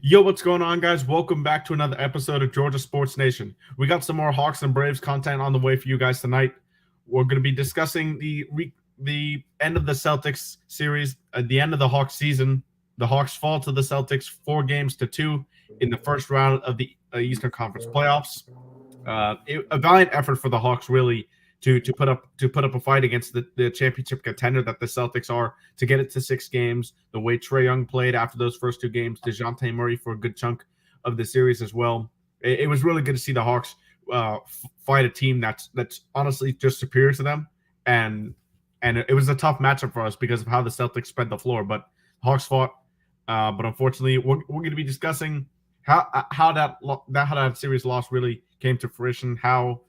Yo, what's going on, guys? Welcome back to another episode of Georgia Sports Nation. We got some more Hawks and Braves content on the way for you guys tonight. We're going to be discussing the end of the Celtics series, at the end of the Hawks season. The Hawks fall to the Celtics 4-2 in the first round of the Eastern Conference playoffs. A valiant effort for the Hawks, really, to put up a fight against the championship contender that the Celtics are, to get it to 6 games. The way Trae Young played after those first 2 games, DeJounte Murray for a good chunk of the series as well. It was really good to see the Hawks fight a team that's honestly just superior to them, and it was a tough matchup for us because of how the Celtics spread the floor. But Hawks fought, but unfortunately, we're going to be discussing how that series loss really came to fruition, how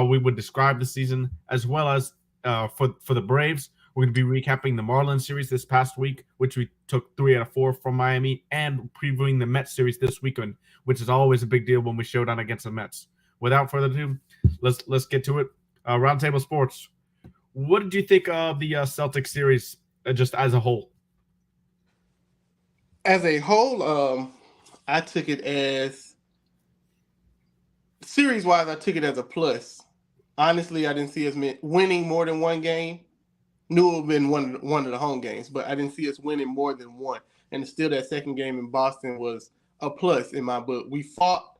we would describe the season, as well as for the Braves. We're going to be recapping the Marlins series this past week, which we took 3 out of 4 from Miami, and previewing the Mets series this weekend, which is always a big deal when we show down against the Mets. Without further ado, let's get to it. Roundtable Sports. What did you think of the Celtics series just as a whole? As a whole, I took it as series-wise. I took it as a plus. Honestly, I didn't see us winning more than one game. Knew it would have been one of the home games, but I didn't see us winning more than one. And still, that second game in Boston was a plus in my book. We fought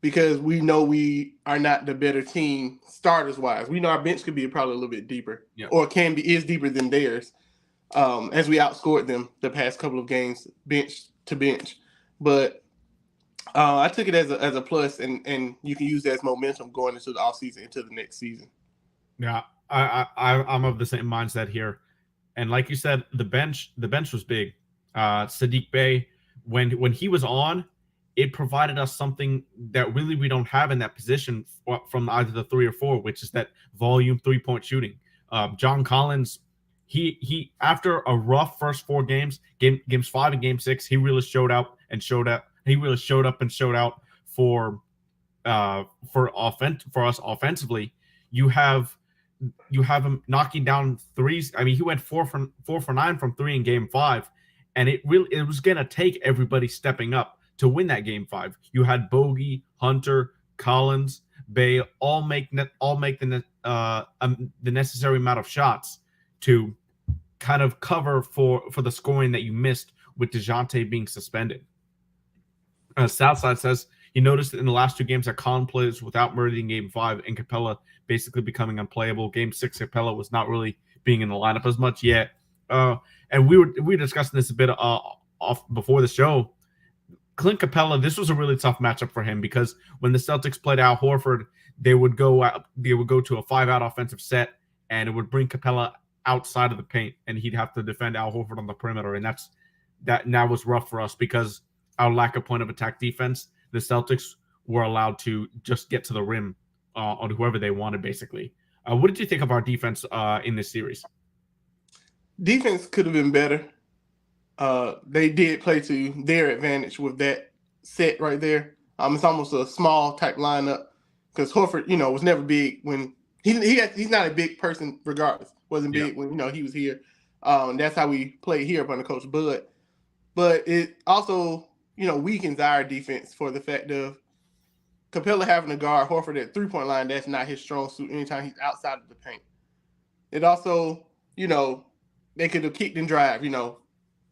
because we know we are not the better team starters-wise. We know our bench could be probably a little bit deeper, or is deeper than theirs, as we outscored them the past couple of games, bench to bench. But I took it as a plus, and you can use that as momentum going into the offseason, into the next season. Yeah, I'm of the same mindset here, and like you said, the bench was big. Saddiq Bey, when he was on, it provided us something that really we don't have in that position from either the 3 or 4, which is that volume 3-point shooting. John Collins, he after a rough first 4 games, games 5 and game 6, he really showed up and showed out. He really showed up and showed out for us offensively. You have him knocking down threes. I mean, he went 4 for 9 from 3 in game 5, and it was gonna take everybody stepping up to win that game 5. You had Bogey, Hunter, Collins, Bey all make the necessary amount of shots to kind of cover for the scoring that you missed with DeJounte being suspended. Southside says he noticed in the last 2 games that Collins plays without Murray in game 5 and Capella basically becoming unplayable. Game 6, Capella was not really being in the lineup as much yet. And we were discussing this a bit off before the show. Clint Capella, this was a really tough matchup for him because when the Celtics played Al Horford, they would go to a 5-out offensive set, and it would bring Capella outside of the paint, and he'd have to defend Al Horford on the perimeter, and that was rough for us because our lack of point of attack defense. The Celtics were allowed to just get to the rim on whoever they wanted, basically. What did you think of our defense in this series? Defense could have been better. They did play to their advantage with that set right there. It's almost a small type lineup because Horford, was never big when he's not a big person regardless. Wasn't big when he was here. And that's how we played here up under Coach Bud. But it also weakens our defense for the fact of Capella having to guard Horford at 3-point line. That's not his strong suit anytime he's outside of the paint. It also, they could have kicked and drive,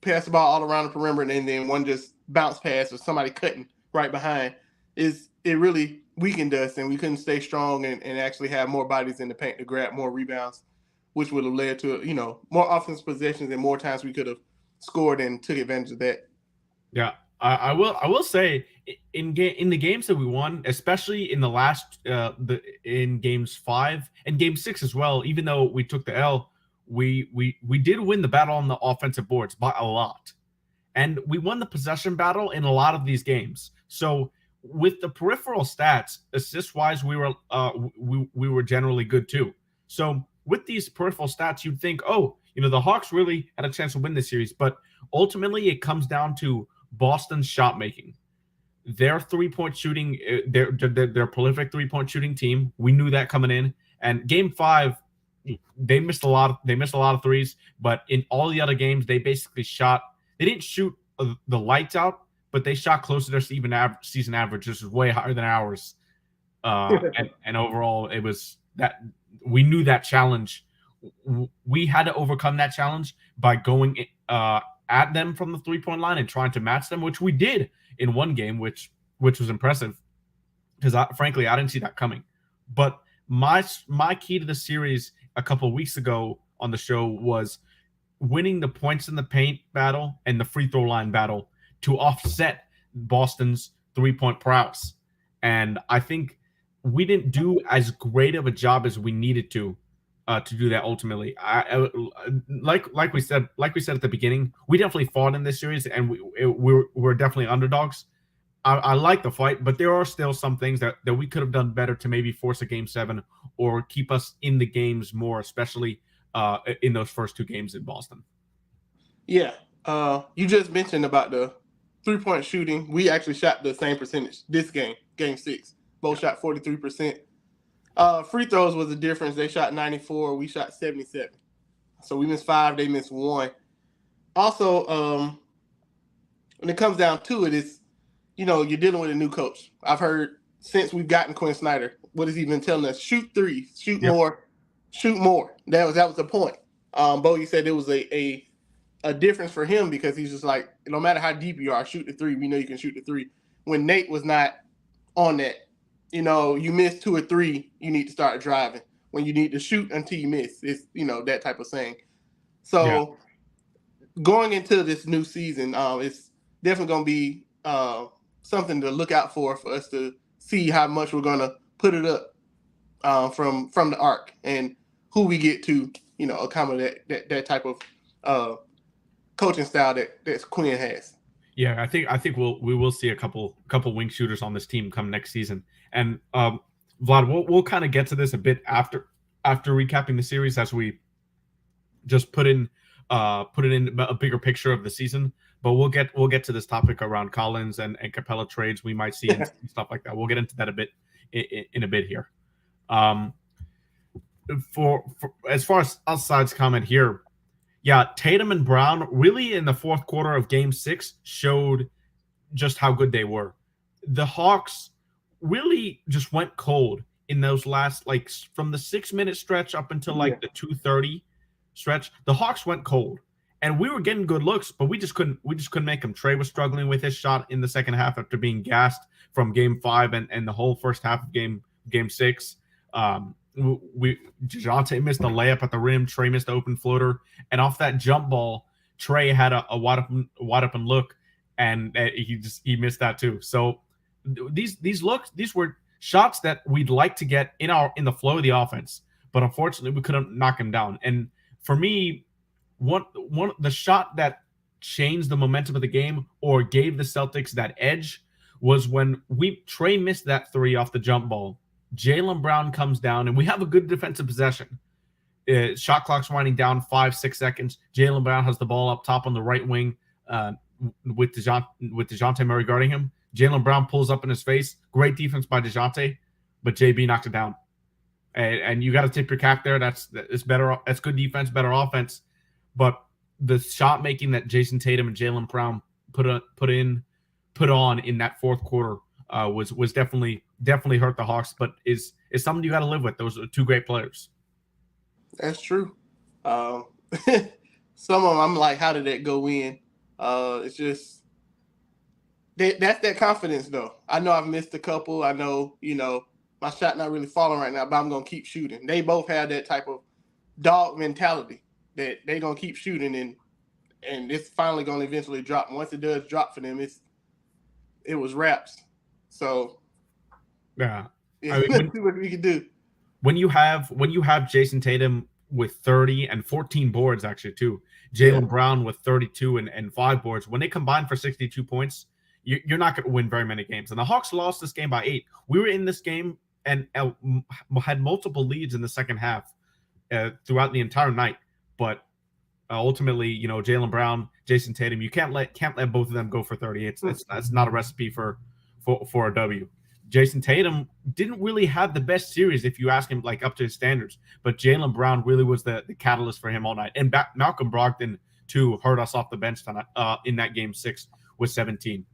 pass the ball all around the perimeter, and then one just bounce pass or somebody cutting right behind. It really weakened us, and we couldn't stay strong and actually have more bodies in the paint to grab more rebounds, which would have led to, more offensive possessions and more times we could have scored and took advantage of that. Yeah. I will say in the games that we won, especially in the last in games 5 and game 6 as well, even though we took the L, we did win the battle on the offensive boards by a lot, and we won the possession battle in a lot of these games. So with the peripheral stats, assist wise, we were generally good too. So with these peripheral stats, you'd think, the Hawks really had a chance to win this series, but ultimately it comes down to Boston's shot making. Their 3-point shooting, their prolific 3-point shooting team. We knew that coming in. And game 5, they missed a lot of threes, but in all the other games, they basically shot. They didn't shoot the lights out, but they shot close to their season average, which is way higher than ours. And overall, it was that we knew that challenge. We had to overcome that challenge by going at them from the 3-point line and trying to match them, which we did in one game, which was impressive because frankly, I didn't see that coming. But my key to the series a couple of weeks ago on the show was winning the points in the paint battle and the free throw line battle to offset Boston's 3-point prowess. And I think we didn't do as great of a job as we needed to do that ultimately. Like we said at the beginning, we definitely fought in this series, and we're definitely underdogs. I like the fight, but there are still some things that we could have done better to maybe force a game 7 or keep us in the games more, especially in those first 2 games in Boston. Yeah. You just mentioned about the 3-point shooting. We actually shot the same percentage this game 6. Both shot 43%. Free throws was the difference. They shot 94. We shot 77. So we missed 5. They missed 1. Also, when it comes down to it, it's, you're dealing with a new coach. I've heard since we've gotten Quinn Snyder, what has he been telling us? Shoot 3, shoot more, shoot more. That was the point. Bogey said it was a difference for him because he's just like, no matter how deep you are, shoot the 3. We know you can shoot the 3. When Nate was not on that, you miss 2 or 3, you need to start driving. When you need to shoot until you miss, it's that type of saying. So going into this new season, it's definitely going to be something to look out for us to see how much we're going to put it up from the arc and who we get to accommodate that type of coaching style that Quinn has. Yeah, I think we will see a couple wing shooters on this team come next season. And Vlad, we'll kind of get to this a bit after recapping the series as we just put it in a bigger picture of the season. But we'll get to this topic around Collins and Capella trades we might see and stuff like that. We'll get into that a bit in a bit here. For as far as outside's comment here, yeah, Tatum and Brown really in the fourth quarter of Game 6 showed just how good they were. The Hawks really just went cold in those last, from the 6-minute stretch up until the 2:30 stretch. The Hawks went cold, and we were getting good looks, but we just couldn't make them. Trey was struggling with his shot in the second half after being gassed from Game 5 and the whole first half of Game 6. DeJounte missed a layup at the rim. Trey missed the open floater, and off that jump ball, Trey had a wide open look, and he missed that too. So these were shots that we'd like to get in the flow of the offense, but unfortunately we couldn't knock him down. And for me, the shot that changed the momentum of the game or gave the Celtics that edge was when Trey missed that 3 off the jump ball. Jaylen Brown comes down, and we have a good defensive possession. Shot clock's winding down 5-6 seconds. Jaylen Brown has the ball up top on the right wing with DeJounte Murray guarding him. Jaylen Brown pulls up in his face. Great defense by DeJounte, but JB knocked it down. And you got to tip your cap there. That's better. That's good defense, better offense. But the shot making that Jason Tatum and Jaylen Brown put on in that fourth quarter was definitely hurt the Hawks, but is something you got to live with. Those are 2 great players. That's true. Some of them, I'm like, how did that go in? It's just that's that confidence, though. I know I've missed a couple. I know, my shot not really falling right now, but I'm gonna keep shooting. They both have that type of dog mentality that they're gonna keep shooting, and it's finally gonna eventually drop. Once it does drop for them, it was wraps. So yeah, let's see what we can do. When you have Jason Tatum with 30 and 14 boards, actually too, Jaylen Brown with 32 and 5 boards, when they combine for 62 points, you're not going to win very many games. And the Hawks lost this game by 8. We were in this game and had multiple leads in the second half throughout the entire night, but ultimately, Jaylen Brown, Jason Tatum, you can't let both of them go for 30. That's not a recipe for a W. Jason Tatum didn't really have the best series if you ask him up to his standards, but Jaylen Brown really was the catalyst for him all night. And Malcolm Brogdon too hurt us off the bench tonight in that Game 6 with 17.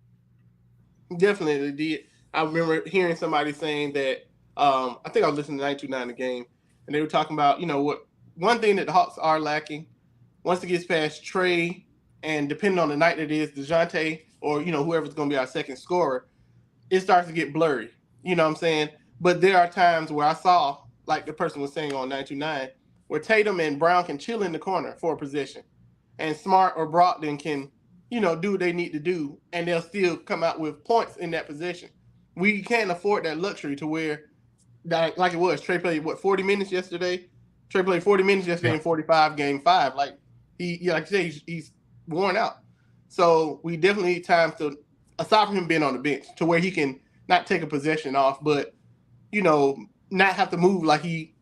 Definitely did. I remember hearing somebody saying that. I think I was listening to 929 the game, and they were talking about what one thing that the Hawks are lacking once it gets past Trey, and depending on the night it is, DeJounte or whoever's going to be our second scorer, it starts to get blurry. You know what I'm saying? But there are times where I saw, like the person was saying on 929, where Tatum and Brown can chill in the corner for a possession, and Smart or Brogdon can do what they need to do, and they'll still come out with points in that possession. We can't afford that luxury to where, like it was, Trey played, 40 minutes yesterday? Trey played 40 minutes yesterday in 45 game 5. Like, like you say, he's worn out. So we definitely need time to, aside from him being on the bench, to where he can not take a possession off, but, not have to move like he,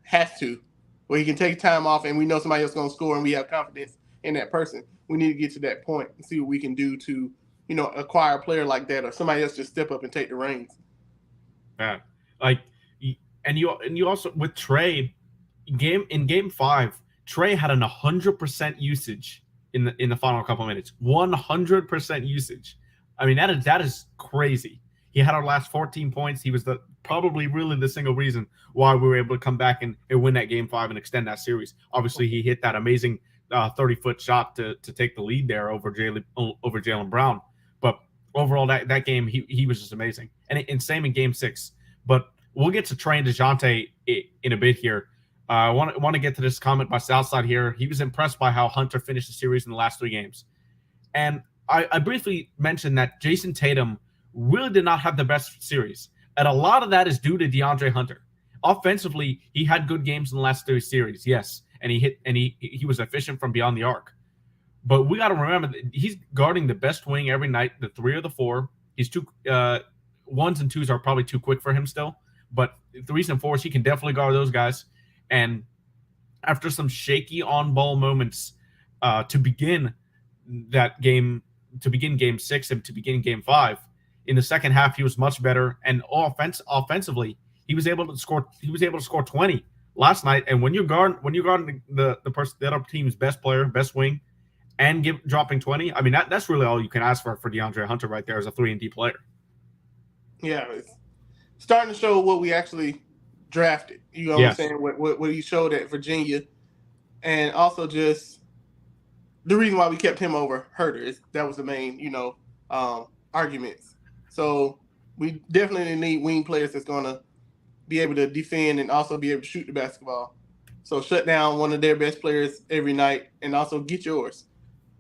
has to, where he can take time off and we know somebody else is going to score and we have confidence in that person. We need to get to that point and see what we can do to, acquire a player like that, or somebody else just step up and take the reins. Yeah, and you also with Trey, game 5, Trey had an 100% usage in the final couple of minutes. 100% usage. I mean, that is crazy. He had our last 14 points. He was probably really the single reason why we were able to come back and win that game 5 and extend that series. Obviously, he hit that amazing 30-foot shot to take the lead there over Jaylen Brown. But overall, that game, he was just amazing. And same in game 6. But we'll get to Trey and DeJounte in a bit here. I want to get to this comment by Southside here. He was impressed by how Hunter finished the series in the last 3 games. And I briefly mentioned that Jason Tatum really did not have the best series. And a lot of that is due to DeAndre Hunter. Offensively, he had good games in the last 3 series, yes. And he was efficient from beyond the arc. But we got to remember that he's guarding the best wing every night, the 3 or the 4. He's too 1s and 2s are probably too quick for him still. But 3s and 4s, he can definitely guard those guys. And after some shaky on-ball moments to begin game 6 and to begin game 5, in the second half he was much better. And offensively, he was able to score 20 last night. And when you're guarding the other team's best player, best wing, and dropping 20, I mean that's really all you can ask for DeAndre Hunter right there as a 3-and-D player. Yeah, it's starting to show what we actually drafted. You know what I'm saying? What he showed at Virginia, and also just the reason why we kept him over Herter is that was the main arguments. So we definitely need wing players that's going to be able to defend and also be able to shoot the basketball. So shut down one of their best players every night and also get yours.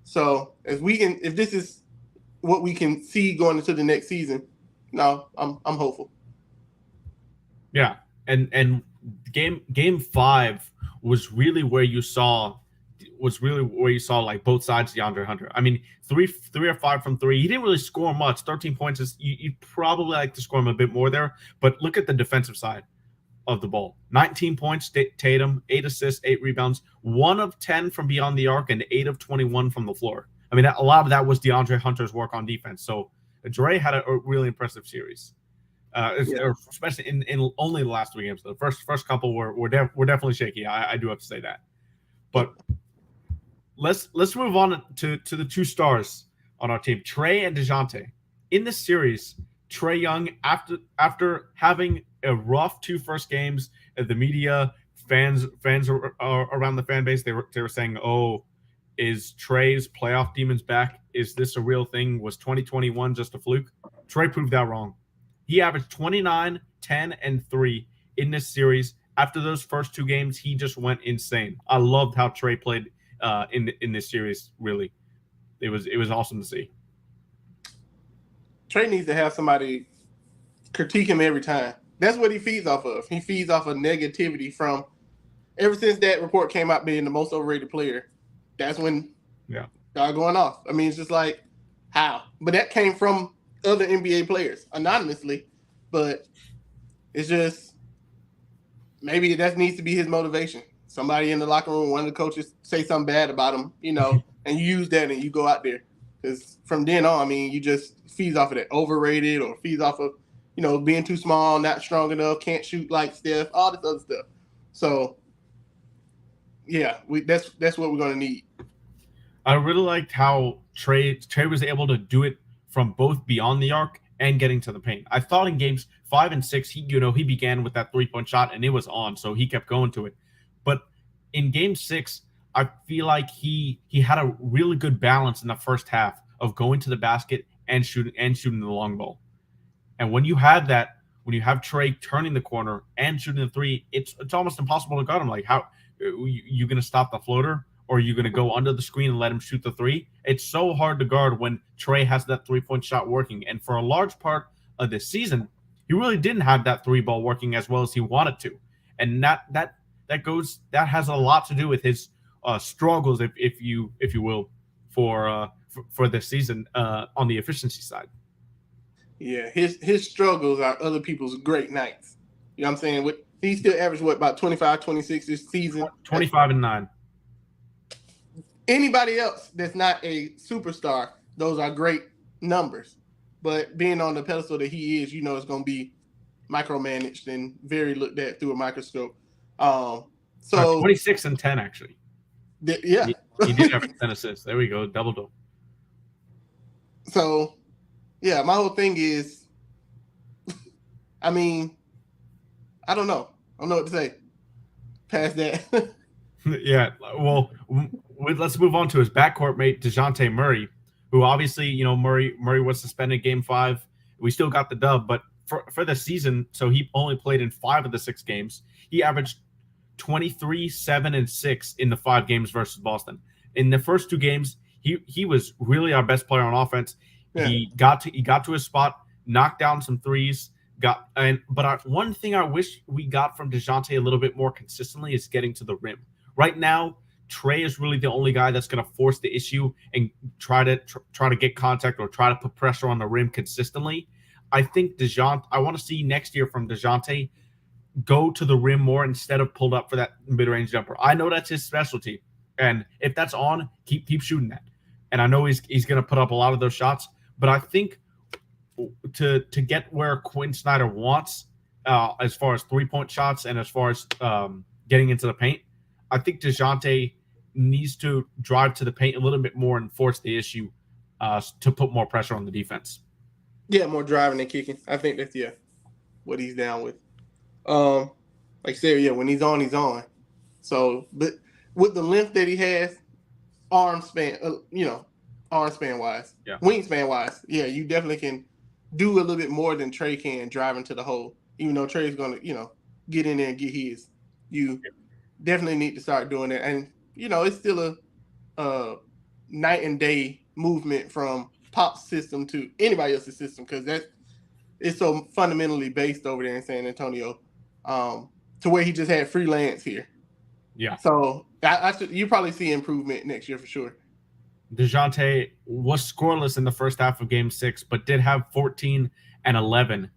So if this is what we can see going into the next season, no, I'm hopeful. Yeah, and game 5 was really where you saw like both sides of DeAndre Hunter. I mean, 3 or 5 from 3. He didn't really score much. 13 points is you'd probably like to score him a bit more there. But look at the defensive side of the ball. 19 points, Tatum, 8 assists, 8 rebounds, 1 of 10 from beyond the arc, and 8 of 21 from the floor. I mean, a lot of that was DeAndre Hunter's work on defense. So Dre had a really impressive series, especially in only the last 3 games. The first couple were definitely shaky. I do have to say that. But let's move on to the 2 stars on our team, Trey and DeJounte. In this series, Trey Young, after having a rough 2 first games, the media, fans around the fan base, they were saying, "Oh, is Trey's playoff demons back? Is this a real thing? Was 2021 just a fluke?" Trey proved that wrong. He averaged 29, 10, and 3 in this series. After those first 2 games, he just went insane. I loved how Trey played in this series. Really, it was awesome to see. Trey needs to have somebody critique him every time. That's what he feeds off of. He feeds off of negativity from ever since that report came out being the most overrated player. That's when y'all going off. I mean, it's just like, how? But that came from other NBA players anonymously. But it's just maybe that needs to be his motivation. Somebody in the locker room, one of the coaches say something bad about him, and you use that and you go out there. Because from then on, I mean, you just feeds off of that overrated or feeds off of, being too small, not strong enough, can't shoot like Steph, all this other stuff. So, yeah, that's what we're going to need. I really liked how Trey was able to do it from both beyond the arc and getting to the paint. I thought in games 5 and 6, he began with that 3-point shot and it was on, so he kept going to it. But in game 6, I feel like he had a really good balance in the first half of going to the basket and shooting the long ball. And when you have that, when you have Trey turning the corner and shooting the three, it's almost impossible to guard him. Like, how you going to stop the floater, or are you going to go under the screen and let him shoot the three? It's so hard to guard when Trey has that 3-point shot working. And for a large part of this season, he really didn't have that three ball working as well as he wanted to. And that has a lot to do with his struggles, if you will, for this season on the efficiency side. Yeah, his struggles are other people's great nights. You know what I'm saying? He still averaged, about 25, 26 this season? 25 and 9. Anybody else that's not a superstar, those are great numbers. But being on the pedestal that he is, it's going to be micromanaged and very looked at through a microscope. So 26 and 10, actually. Yeah. He did have 10 assists. There we go, double. So, yeah, my whole thing is, I mean, I don't know. I don't know what to say past that. Yeah, well, let's move on to his backcourt mate, DeJounte Murray, who obviously, Murray was suspended game 5. We still got the dub, but for the season, so he only played in 5 of the 6 games. He averaged 23, 7, and 6 in the 5 games versus Boston. In the first 2 games, he was really our best player on offense. Yeah. He got to his spot, knocked down some threes. One thing I wish we got from DeJounte a little bit more consistently is getting to the rim. Right now, Trey is really the only guy that's going to force the issue and try to get contact or try to put pressure on the rim consistently. I think I want to see next year from DeJounte go to the rim more instead of pulled up for that mid-range jumper. I know that's his specialty, and if that's on, keep shooting that. And I know he's going to put up a lot of those shots, but I think to get where Quinn Snyder wants, as far as 3-point shots and as far as getting into the paint, I think DeJounte needs to drive to the paint a little bit more and force the issue to put more pressure on the defense. Yeah, more driving and kicking. I think that's what he's down with. Like I said, when he's on, he's on. So, but with the length that he has, arm span wise, wingspan wise, you definitely can do a little bit more than Trey can driving to the hole. Even though Trey's going to, get in there and get his. You definitely need to start doing that. And, it's still a night and day movement from Pop's system to anybody else's system, because it's so fundamentally based over there in San Antonio, to where he just had freelance here. Yeah. So you probably see improvement next year for sure. DeJounte was scoreless in the first half of game 6, but did have 14 and 11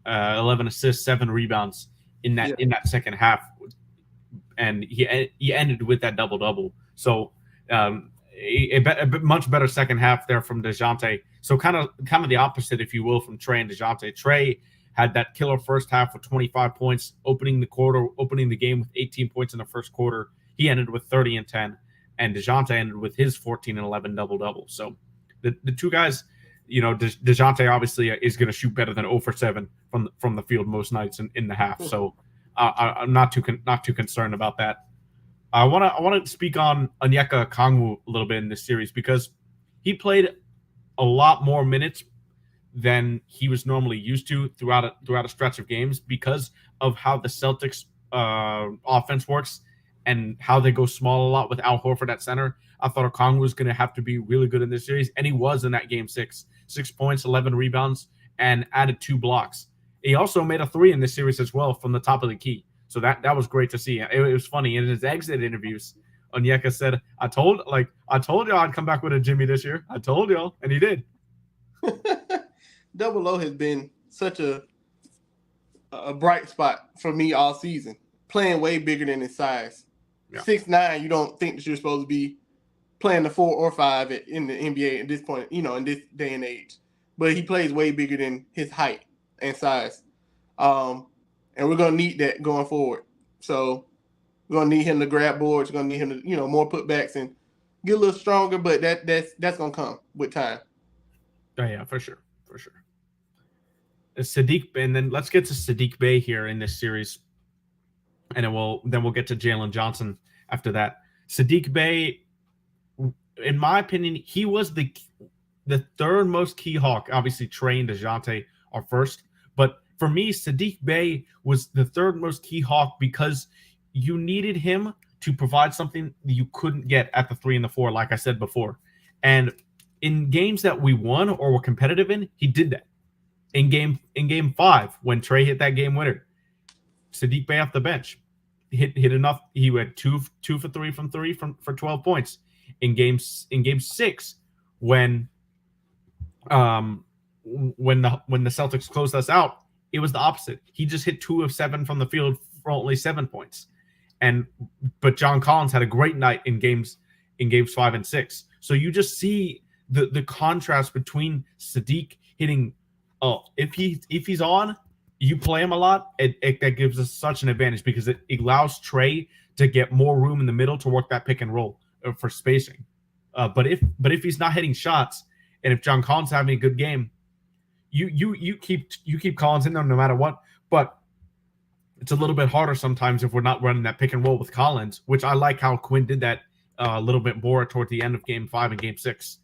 assists, 7 rebounds in that second half. And he ended with that double-double. So a much better second half there from DeJounte. So kind of the opposite, if you will, from Trey and DeJounte. Trey had that killer first half with 25 points, opening the game with 18 points in the first quarter. He ended with 30 and 10, and DeJounte ended with his 14 and 11 double-double. So the two guys, DeJounte obviously is going to shoot better than 0 for 7 from the field most nights in the half. So I'm not too concerned about that. I want to speak on Onyeka Okongwu a little bit in this series, because he played a lot more minutes than he was normally used to throughout a stretch of games, because of how the Celtics offense works and how they go small a lot with Al Horford at center. I thought Okongwu was going to have to be really good in this series, and he was in that game 6. 6 points, 11 rebounds, and added 2 blocks. He also made a 3 in this series as well from the top of the key. So that was great to see. It was funny. In his exit interviews, Onyeka said, I told y'all I'd come back with a Jimmy this year. I told y'all, and he did. Double O has been such a bright spot for me all season, playing way bigger than his size. Yeah. 6'9", you don't think that you're supposed to be playing the 4 or 5 in the NBA at this point, in this day and age. But he plays way bigger than his height and size. And we're going to need that going forward. So we're going to need him to grab boards. We're going to need him to, more putbacks and get a little stronger. But that's going to come with time. Oh yeah, for sure. Sadiq, and then let's get to Sadiq Bey here in this series, and then we'll get to Jalen Johnson after that. Sadiq Bey, in my opinion, he was the third most key hawk. Obviously, Trey and DeJounte are first, but for me, Sadiq Bey was the third most key hawk because you needed him to provide something you couldn't get at the 3 and the 4, like I said before. And in games that we won or were competitive in, he did that. In game 5, when Trey hit that game winner, Sadiq Bey off the bench hit enough. He had two for 3 from 3 for 12 points. In game 6, when the Celtics closed us out, it was the opposite. He just hit 2 of 7 from the field for only 7 points. But John Collins had a great night in games 5 and 6. So you just see the contrast between Sadiq hitting. Oh, if he's on, you play him a lot. That gives us such an advantage because it allows Trey to get more room in the middle to work that pick and roll for spacing. But if he's not hitting shots, and if John Collins is having a good game, you keep Collins in there no matter what. But it's a little bit harder sometimes if we're not running that pick and roll with Collins, which I like how Quinn did that a little bit more toward the end of game 5 and game 6.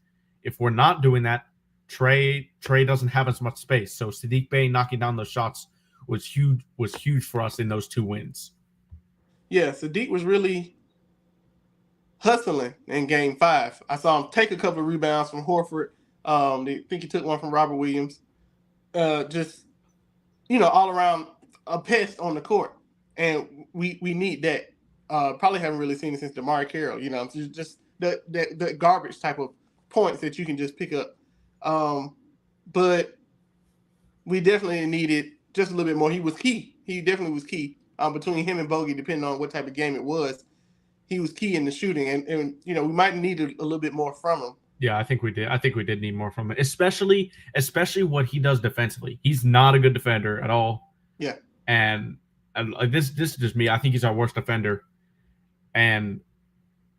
If we're not doing that, Trey doesn't have as much space. So Sadiq Bey knocking down those shots was huge for us in those 2 wins. Yeah, Sadiq was really hustling in game 5. I saw him take a couple of rebounds from Horford. I think he took one from Robert Williams. Just, all around a pest on the court. And we need that. Probably haven't really seen it since DeMar Carroll, just the garbage type of points that you can just pick up. But we definitely needed just a little bit more. He was key. He definitely was key. Between him and Bogey, depending on what type of game it was, he was key in the shooting. And we might need a little bit more from him. Yeah, I think we did. I think we did need more from him, especially what he does defensively. He's not a good defender at all. Yeah. And this is just me. I think he's our worst defender. And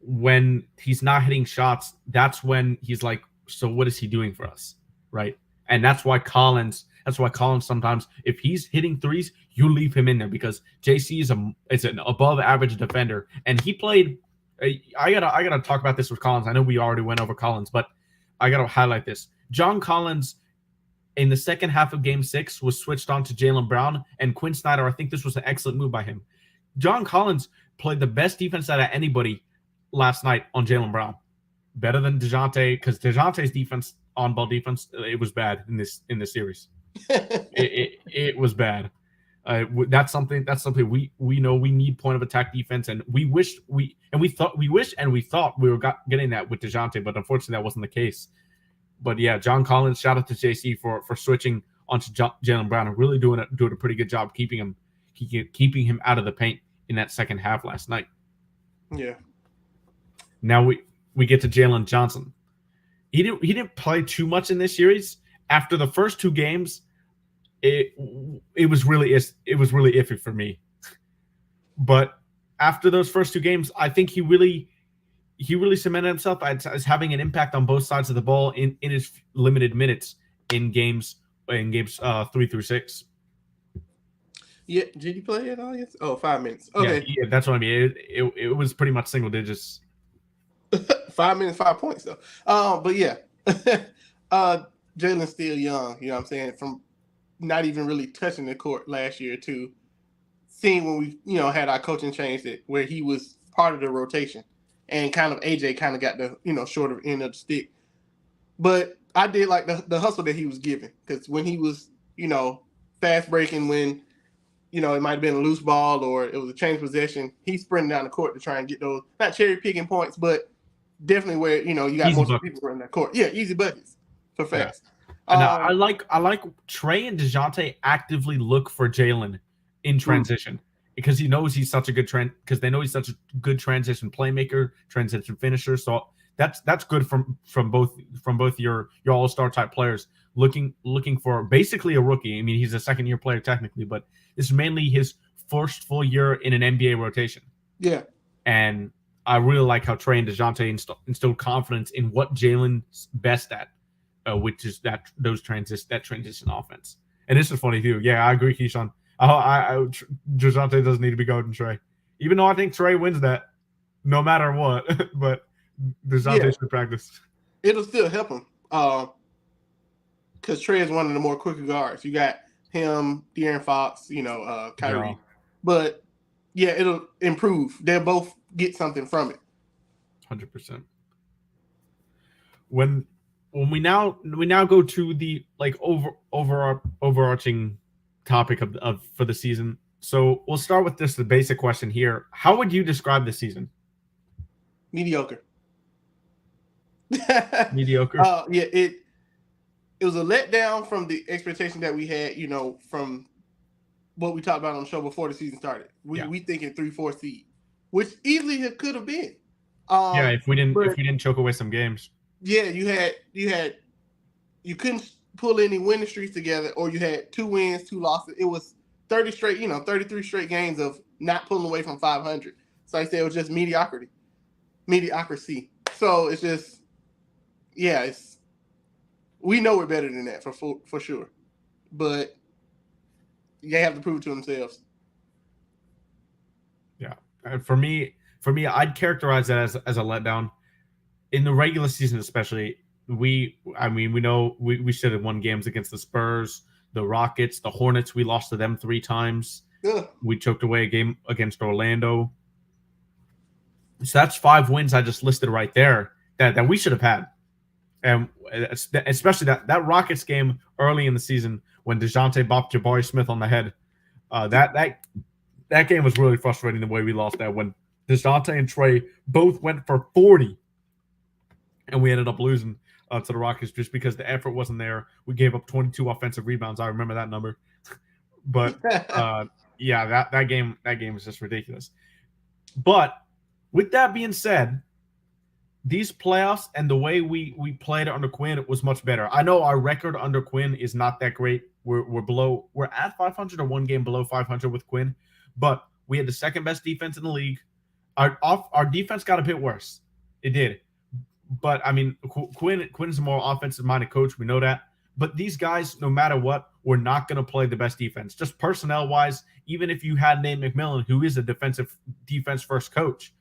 when he's not hitting shots, that's when he's like, so what is he doing for us, right? And that's why Collins sometimes, if he's hitting threes, you leave him in there because JC is an above average defender, and he played. I gotta talk about this with Collins. I know we already went over Collins, but I gotta highlight this. John Collins in the second half of Game 6 was switched on to Jaylen Brown and Quinn Snyder. I think this was an excellent move by him. John Collins played the best defense out of anybody last night on Jaylen Brown. Better than DeJounte, because DeJounte's defense, on-ball defense, it was bad in this series. it was bad. That's something we know we need point of attack defense, and we thought we were getting that with DeJounte, but unfortunately that wasn't the case. But yeah, John Collins, shout out to JC for switching onto Jaylen Brown and really doing a pretty good job keeping him out of the paint in that second half last night. Yeah. Now we get to Jalen Johnson. He didn't play too much in this series. After the first 2 games, it was really iffy for me. But after those first 2 games, I think he really cemented himself as having an impact on both sides of the ball in his limited minutes in games 3 through 6. Yeah, did he play at all? Yes. Oh, 5 minutes. Okay. Yeah, that's what I mean. It was pretty much single digits. 5 minutes, 5 points though. But yeah, Jalen's still young. You know what I'm saying? From not even really touching the court last year to seeing when we, had our coaching change where he was part of the rotation, and kind of AJ kind of got the shorter end of the stick. But I did like the hustle that he was giving, because when he was fast breaking, when it might have been a loose ball or it was a change possession, he's sprinting down the court to try and get those, not cherry picking points, but definitely where you got easy most people running that court. Yeah, easy buckets for fast. Yeah. And I like Trey and DeJounte actively look for Jalen in transition because he knows he's such a good because they know he's such a good transition playmaker, transition finisher. So that's good from both your all-star type players looking for basically a rookie. I mean, he's a second-year player technically, but this is mainly his first full year in an NBA rotation. Yeah. And I really like how Trey and DeJounte instilled confidence in what Jalen's best at, which is that transition offense. And this is funny too. Yeah, I agree, Keyshawn. DeJounte doesn't need to be guarding Trey, even though I think Trey wins that no matter what. But DeJounte should practice. It'll still help him because Trey is one of the more quicker guards. You got him, De'Aaron Fox, Kyrie. Yeah. But yeah, it'll improve. They'll both get something from it. 100%. When we now go to the overarching topic of for the season. So we'll start with the basic question here. How would you describe the season? Mediocre. Mediocre. Yeah, it was a letdown from the expectation that we had, from what we talked about on the show before the season started. We thinking 3-4 seed, which easily it could have been. If we didn't choke away some games. Yeah, you couldn't pull any winning streaks together, or you had 2 wins, 2 losses. It was 33 straight games of not pulling away from 500. So I said it was just mediocrity. So it's just, we know we're better than that for sure, but they have to prove it to themselves. Yeah, for me, I'd characterize that as a letdown. In the regular season, especially, we know we should have won games against the Spurs, the Rockets, the Hornets. We lost to them 3 times. Ugh. We choked away a game against Orlando. So that's 5 wins I just listed right there that we should have had. And especially that Rockets game early in the season when DeJounte bopped Jabari Smith on the head. That game was really frustrating the way we lost that, when DeJounte and Trey both went for 40. And we ended up losing to the Rockets just because the effort wasn't there. We gave up 22 offensive rebounds. I remember that number. But that game was just ridiculous. But with that being said, these playoffs and the way we played under Quinn was much better. I know our record under Quinn is not that great. We're at 500 or 1 game below 500 with Quinn, but we had the second best defense in the league. Our defense got a bit worse. It did. But, I mean, Quinn's a more offensive-minded coach. We know that. But these guys, no matter what, we're not going to play the best defense. Just personnel-wise, even if you had Nate McMillan, who is a defense-first coach,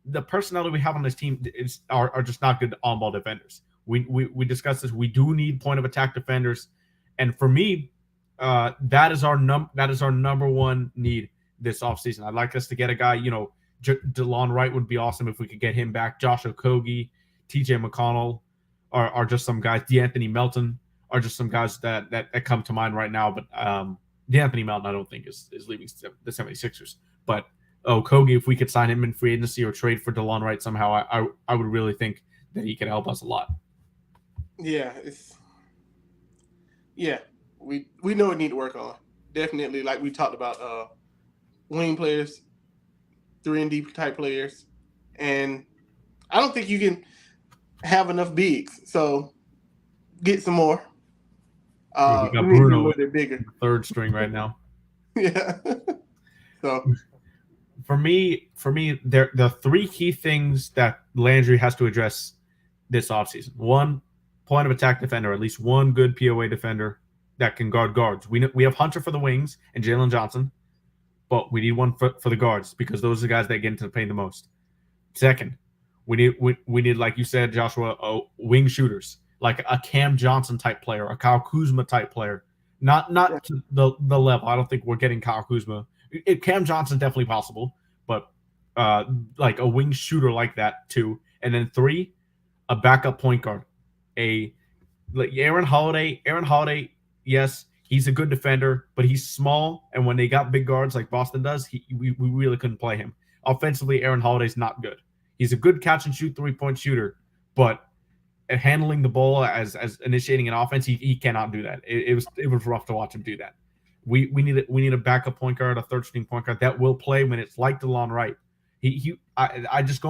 the personnel that we have on this team are just not good on-ball defenders. We discussed this. We do need point-of-attack defenders. And for me, that is our number one need this offseason. I'd like us to get a guy, DeLon Wright would be awesome if we could get him back. Josh Okogie, TJ McConnell are just some guys. DeAnthony Melton are just some guys that come to mind right now. But DeAnthony Melton, I don't think is leaving the 76ers. But Okogie, if we could sign him in free agency or trade for DeLon Wright somehow, I would really think that he could help us a lot. Yeah, we know we need to work on. Definitely, like we talked about, wing players, 3-and-D type players, and I don't think you can have enough bigs. So get some more. We got Bruno a little bit bigger. 3rd string right now. Yeah. So for me, there the 3 key things that Landry has to address this offseason. 1, point of attack defender, at least 1 good POA defender that can guard guards. We have Hunter for the wings and Jalen Johnson, but we need 1 for the guards because those are the guys that get into the paint the most. 2nd, we need, like you said, Joshua, wing shooters, like a Cam Johnson type player, a Kyle Kuzma type player. Not to the level. I don't think we're getting Kyle Kuzma. Cam Johnson's definitely possible, but like a wing shooter like that too. And then 3, a backup point guard, like Aaron Holiday. Aaron Holiday, yes, he's a good defender, but he's small. And when they got big guards like Boston does, we really couldn't play him. Offensively, Aaron Holiday's not good. He's a good catch and shoot 3-point shooter, but at handling the ball as initiating an offense, he cannot do that. It was rough to watch him do that. We need a backup point guard, a 3rd string point guard that will play when it's like DeLon Wright. I just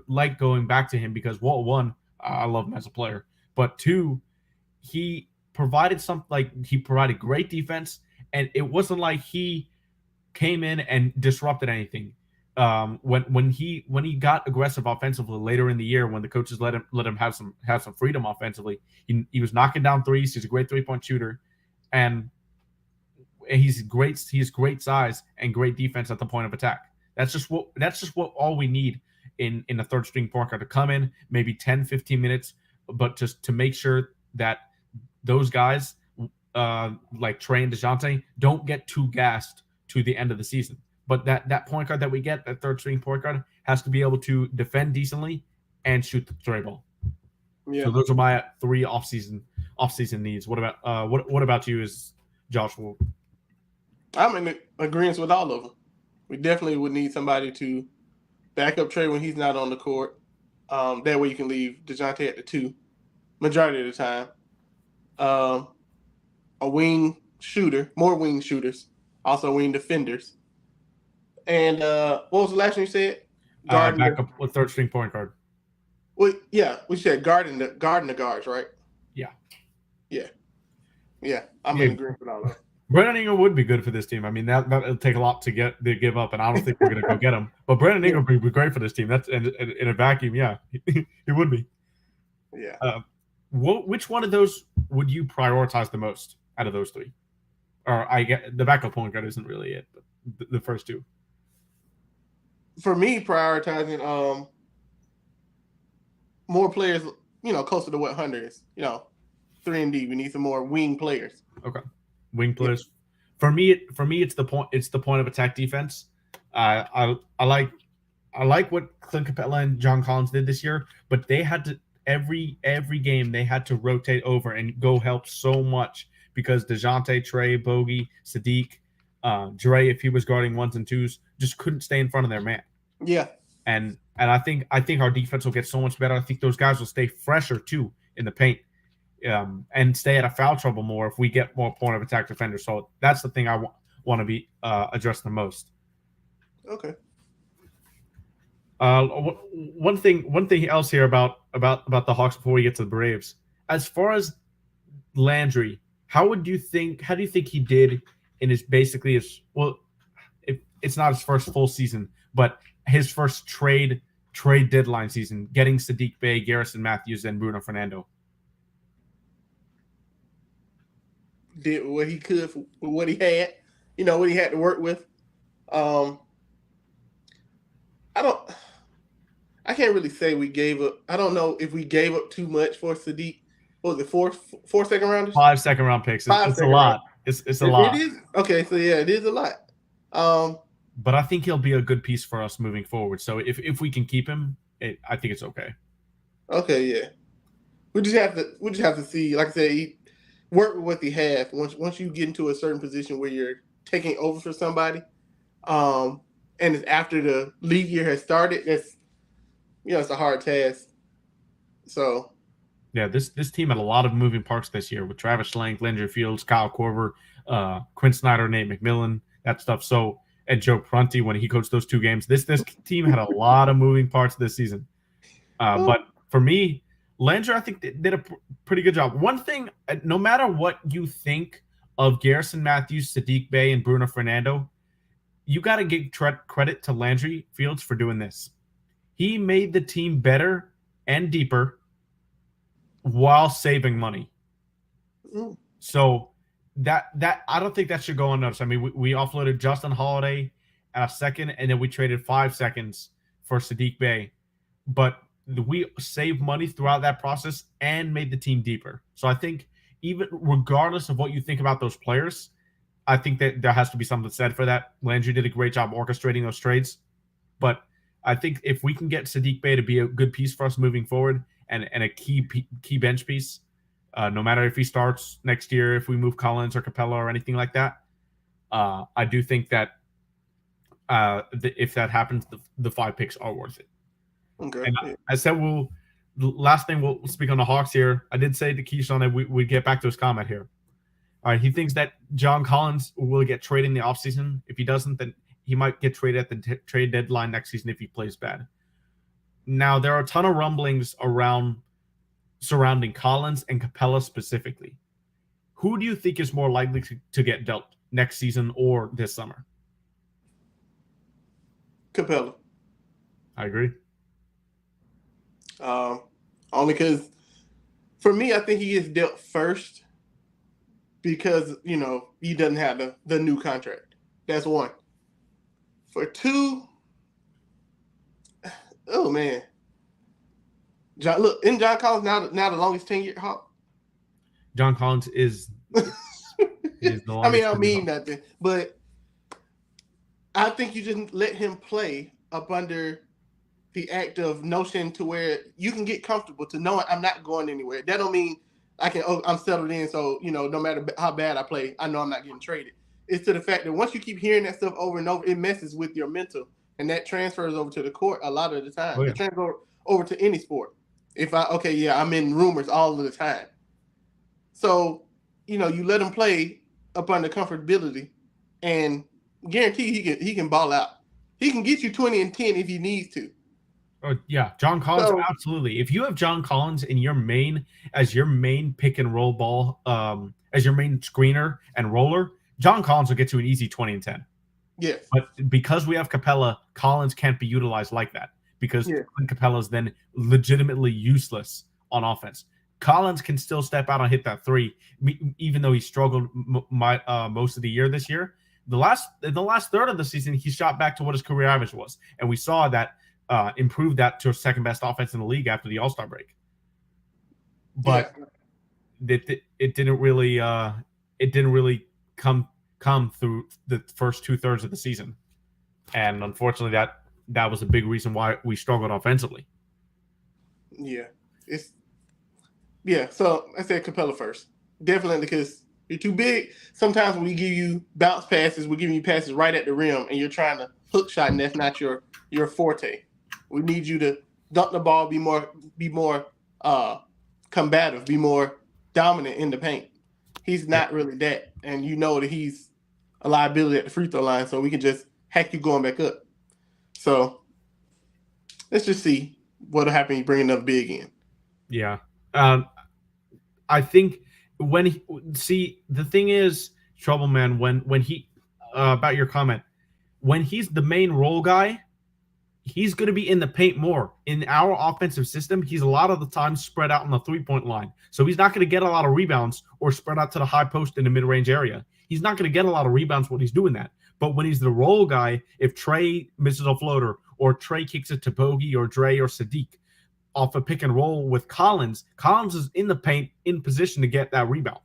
like going back to him because, well, 1, I love him as a player, but 2, he provided great defense, and it wasn't like he came in and disrupted anything. when he got aggressive offensively later in the year, when the coaches let him have some freedom offensively, he was knocking down threes. He's a great 3-point shooter, and he's great size and great defense at the point of attack. That's just what all we need in a third string point guard to come in, maybe 10-15 minutes, but just to make sure that those guys like Trey and DeJounte don't get too gassed to the end of the season. But that point guard that we get, that third string point guard, has to be able to defend decently and shoot the three ball. Yeah. So those are my 3 off-season needs. What about you, is Josh? I'm in agreement with all of them. We definitely would need somebody to back up Trey when he's not on the court. That way you can leave DeJounte at the 2 majority of the time. A wing shooter, more wing shooters, also wing defenders. And what was the last one you said? Back up with third string point guard. Well, yeah, we said guarding the guards, right? Yeah. I'm in agreement with all that. Brandon Ingram would be good for this team. I mean, that'll take a lot to give up, and I don't think we're going to go get him. But Brandon Ingram would be great for this team. That's in a vacuum, yeah, he would be. Yeah. Which one of those would you prioritize the most out of those 3? Or I get the backup point guard isn't really it, but the first 2. For me, prioritizing more players, closer to what Hunter is. 3 and D. We need some more wing players. Okay, wing players. Yeah. For me, it's the point. It's the point of attack defense. I like what Clint Capella and John Collins did this year, but they had to every game they had to rotate over and go help so much because DeJounte, Trey, Bogey, Sadiq, Dre, if he was guarding 1s and 2s, just couldn't stay in front of their man. Yeah. And I think our defense will get so much better. I think those guys will stay fresher too in the paint, and stay out of foul trouble more if we get more point of attack defenders. So that's the thing I want to be addressed the most. Okay. One thing else here about the Hawks before we get to the Braves. As far as Landry, how do you think he did in his it's not his first full season, but his first trade deadline season, getting Sadiq Bey, Garrison Matthews, and Bruno Fernando? Did what he could for what he had, what he had to work with. I can't really say we gave up. I don't know if we gave up too much for Sadiq. What was it, 4 second rounders? 5 second round picks. It's a lot. It's a lot. It is. Okay, so yeah, it is a lot. But I think he'll be a good piece for us moving forward. So if we can keep him, I think it's okay. Okay, yeah. We just have to see. Like I said, work with what he has. Once you get into a certain position where you're taking over for somebody, and it's after the league year has started, that's it's a hard task. So yeah, this team had a lot of moving parts this year with Travis Schlenk, Landry Fields, Kyle Korver, Quinn Snyder, Nate McMillan, that stuff. So and Joe Prunty when he coached those 2 games. This team had a lot of moving parts this season. But for me, Landry, I think did a pretty good job. One thing, no matter what you think of Garrison Matthews, Sadiq Bey, and Bruno Fernando, you got to give credit to Landry Fields for doing this. He made the team better and deeper while saving money. So that I don't think that should go unnoticed. I mean, we offloaded Justin Holiday at a second, and then we traded 5 seconds for Sadiq Bey. But we saved money throughout that process and made the team deeper. So I think even regardless of what you think about those players, I think that there has to be something said for that. Landry did a great job orchestrating those trades. But I think if we can get Sadiq Bey to be a good piece for us moving forward and a key bench piece, no matter if he starts next year, if we move Collins or Capella or anything like that, I do think that if that happens, the 5 picks are worth it. Okay. And I said last thing we'll speak on the Hawks here. I did say to Keyshawn that we get back to his comment here. All right, he thinks that John Collins will get traded in the offseason. If he doesn't, then he might get traded at the trade deadline next season if he plays bad. Now, there are a ton of rumblings surrounding Collins and Capella specifically. Who do you think is more likely to get dealt next season or this summer? Capella. I agree. Only because for me, I think he is dealt first because he doesn't have the new contract. That's one. For two, oh man, John Collins now the longest 10-year Hawk. John Collins is the longest. I mean, I don't mean nothing, but I think you just let him play up under the active notion to where you can get comfortable to know I'm not going anywhere. That don't mean I'm settled in, so no matter how bad I play, I know I'm not getting traded. It's to the fact that once you keep hearing that stuff over and over, it messes with your mental, and that transfers over to the court a lot of the time. It transfers over to any sport. I'm in rumors all of the time. So, you let him play up under comfortability, and guarantee he can ball out. He can get you 20 and 10 if he needs to. Oh, yeah, John Collins, absolutely. If you have John Collins in your main pick and roll ball, as your main screener and roller, John Collins will get you an easy 20 and 10. Yes. But because we have Capella, Collins can't be utilized like that because Capella is then legitimately useless on offense. Collins can still step out and hit that three, even though he struggled most of the year this year. The last third of the season, he shot back to what his career average was, and we saw that improved that to a second best offense in the league after the All-Star break. But it didn't really come through the first 2/3 of the season, and unfortunately that was a big reason why we struggled offensively. So I said Capella first, definitely, because you're too big. Sometimes when we give you bounce passes, we're giving you passes right at the rim, and you're trying to hook shot, and that's not your forte. We need you to dunk the ball, be more combative, be more dominant in the paint. He's not really that, and that he's a liability at the free throw line, so we can just hack you going back up. So let's just see what'll happen. You bring another big in. Yeah, I think the thing is, Trouble Man, when he about your comment, when he's the main role guy, he's going to be in the paint more. In our offensive system, he's a lot of the time spread out on the three-point line. So he's not going to get a lot of rebounds or spread out to the high post in the mid-range area. He's not going to get a lot of rebounds when he's doing that. But when he's the role guy, if Trey misses a floater or Trey kicks it to Bogey or Dre or Sadiq off a pick and roll with Collins is in the paint in position to get that rebound.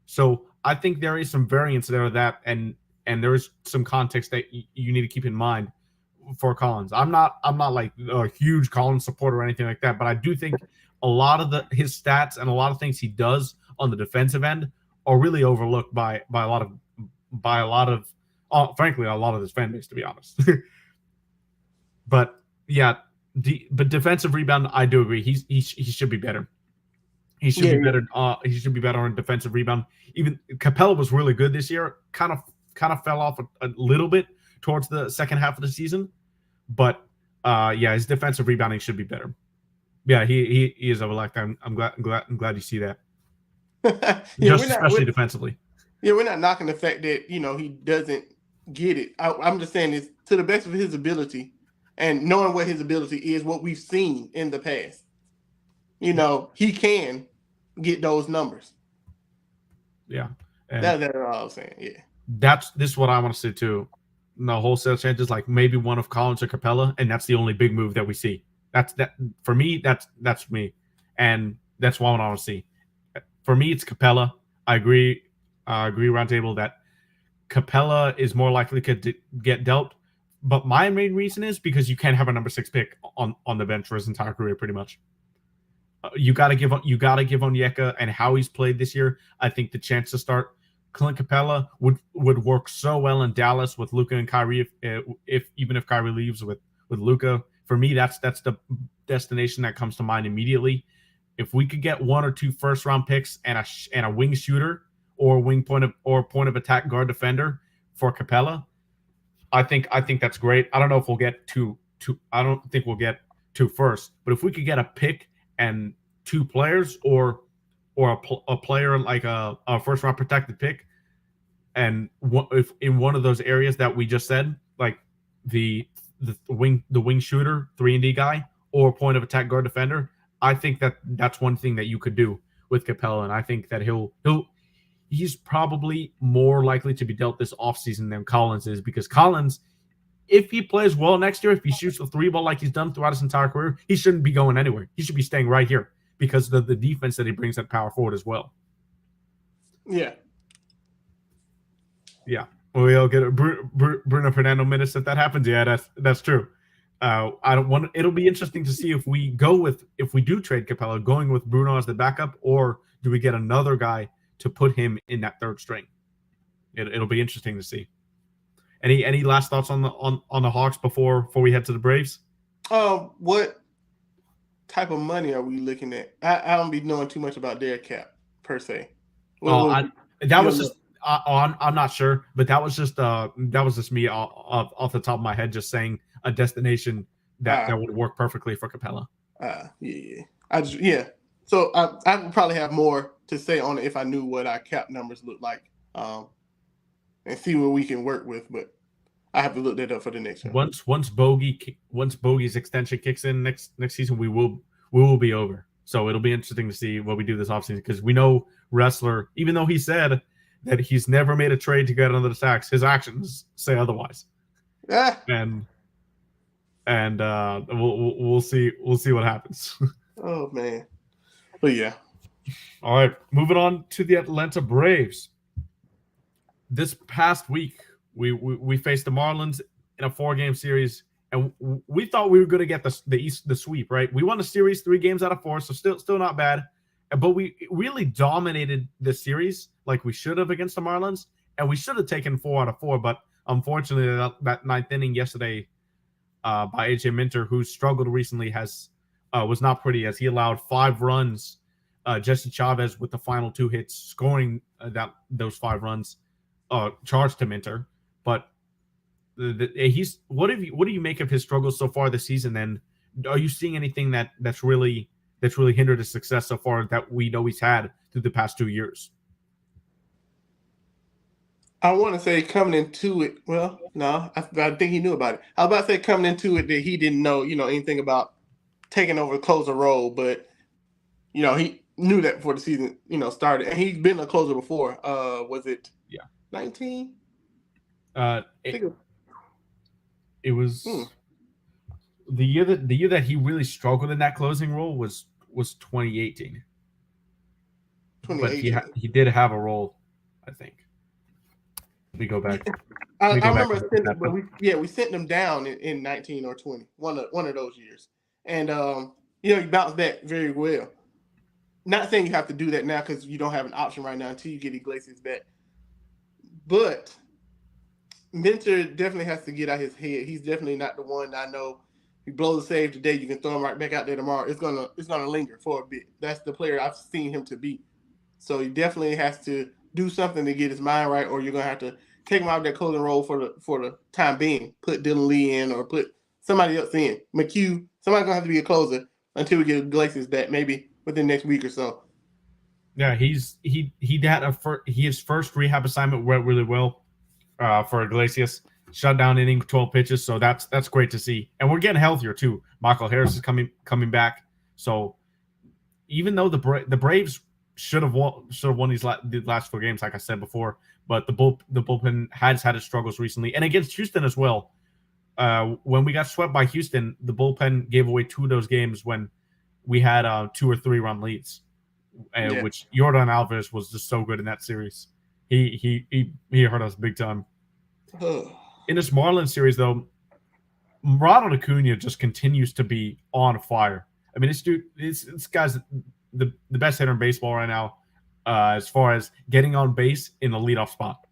So I think there is some variance there of that, and there is some context that you need to keep in mind for Collins. I'm not like a huge Collins supporter or anything like that, but I do think a lot of his stats and a lot of things he does on the defensive end are really overlooked by a lot of frankly a lot of his fan base, to be honest. But yeah, but defensive rebound, I do agree. He should be better. He should be better. He should be better on defensive rebound. Even Capella was really good this year. Kind of fell off a little bit towards the second half of the season, but his defensive rebounding should be better. Yeah, he is of a lifetime. I'm glad you see that. Especially defensively. Yeah, we're not knocking the fact that he doesn't get it. I'm just saying it's to the best of his ability, and knowing what his ability is, what we've seen in the past. He can get those numbers. Yeah, that's all I'm saying. Yeah, this is what I want to see too. No wholesale changes, like maybe one of Collins or Capella, and that's the only big move that we see. That's for me. That's me, and that's what I want to see. For me, it's Capella. I agree. Roundtable that Capella is more likely to get dealt, but my main reason is because you can't have a number 6 pick on the bench for his entire career, pretty much. You got to give Onyeka and how he's played this year. I think the chance to start Clint Capella would work so well in Dallas with Luka and Kyrie. Even if Kyrie leaves with Luka, for me that's the destination that comes to mind immediately. If we could get 1 or 2 first round picks and a wing shooter or point of attack guard defender for Capella, I think that's great. I don't know if we'll get two. I don't think we'll get 2 first, but if we could get a pick and 2 players or a player like a first round protected pick, and if in one of those areas that we just said, like the the wing shooter, 3-and-D guy, or point of attack guard defender, I think that's one thing that you could do with Capella, and I think that he's probably more likely to be dealt this offseason than Collins is, because Collins, if he plays well next year, if he shoots the 3 ball like he's done throughout his entire career, he shouldn't be going anywhere. He should be staying right here because of the defense that he brings at power forward as well. Yeah. We'll get Bruno Fernando minutes if that happens. Yeah, that's true. It'll be interesting to see if we do trade Capella, going with Bruno as the backup, or do we get another guy to put him in that third string? It'll be interesting to see. Any last thoughts on the Hawks before we head to the Braves? What type of money are we looking at? I don't be knowing too much about their cap per se. I'm not sure, but that was just me off the top of my head, just saying a destination that would work perfectly for Capella. Yeah. So I would probably have more to say on it if I knew what our cap numbers look like, and see what we can work with. But I have to look that up for the next one. Once Bogey's extension kicks in next season, we will be over. So it'll be interesting to see what we do this offseason, because we know Wrestler, even though he said that he's never made a trade to get another sacks, his actions say otherwise. Yeah. And we'll see what happens. Oh man. But yeah. All right, moving on to the Atlanta Braves. This past week, we faced the Marlins in a 4-game series, and we thought we were going to get the sweep, right? We won the series 3 games out of 4, so still not bad. But we really dominated the series like we should have against the Marlins, and we should have taken 4 out of 4. But unfortunately, that 9th inning yesterday by AJ Minter, who struggled recently, was not pretty, as he allowed 5 runs. Jesse Chavez with the final 2 hits, scoring those 5 runs, charged to Minter. But what do you make of his struggles so far this season? And are you seeing anything that's really hindered his success so far that we know he's had through the past 2 years? I want to say coming into it, well, no, I think he knew about it. I was about to say coming into it that he didn't know, anything about taking over closer role, but he knew that before the season, started, and he's been a closer before. Was it 19? It was the year that he really struggled in that closing role was 2018. But he did have a role, I think. Let me go back. I remember we sent him down in 19 or 20, one of those years, and he bounced back very well. Not saying you have to do that now because you don't have an option right now until you get Iglesias back, but Minter definitely has to get out his head. He's definitely not the one. I know he blows a save today, you can throw him right back out there tomorrow. It's gonna linger for a bit. That's the player I've seen him to be. So he definitely has to do something to get his mind right, or you're gonna have to take him out of that closing role for the time being. Put Dylan Lee in, or put somebody else in. McHugh, somebody's gonna have to be a closer until we get Iglesias back, maybe within the next week or so. Yeah, his first rehab assignment went really well for Iglesias. Shut down inning, 12 pitches, so that's great to see. And we're getting healthier too. Michael Harris is coming back. So even though the Braves should have won the last 4 games, like I said before, but the bullpen has had its struggles recently, and against Houston as well. When we got swept by Houston, the bullpen gave away 2 of those games when we had 2 or 3 run leads, which Yordan Alvarez was just so good in that series. He hurt us big time. In this Marlins series, though, Ronald Acuna just continues to be on fire. I mean, this guy's the best hitter in baseball right now, as far as getting on base in the leadoff spot,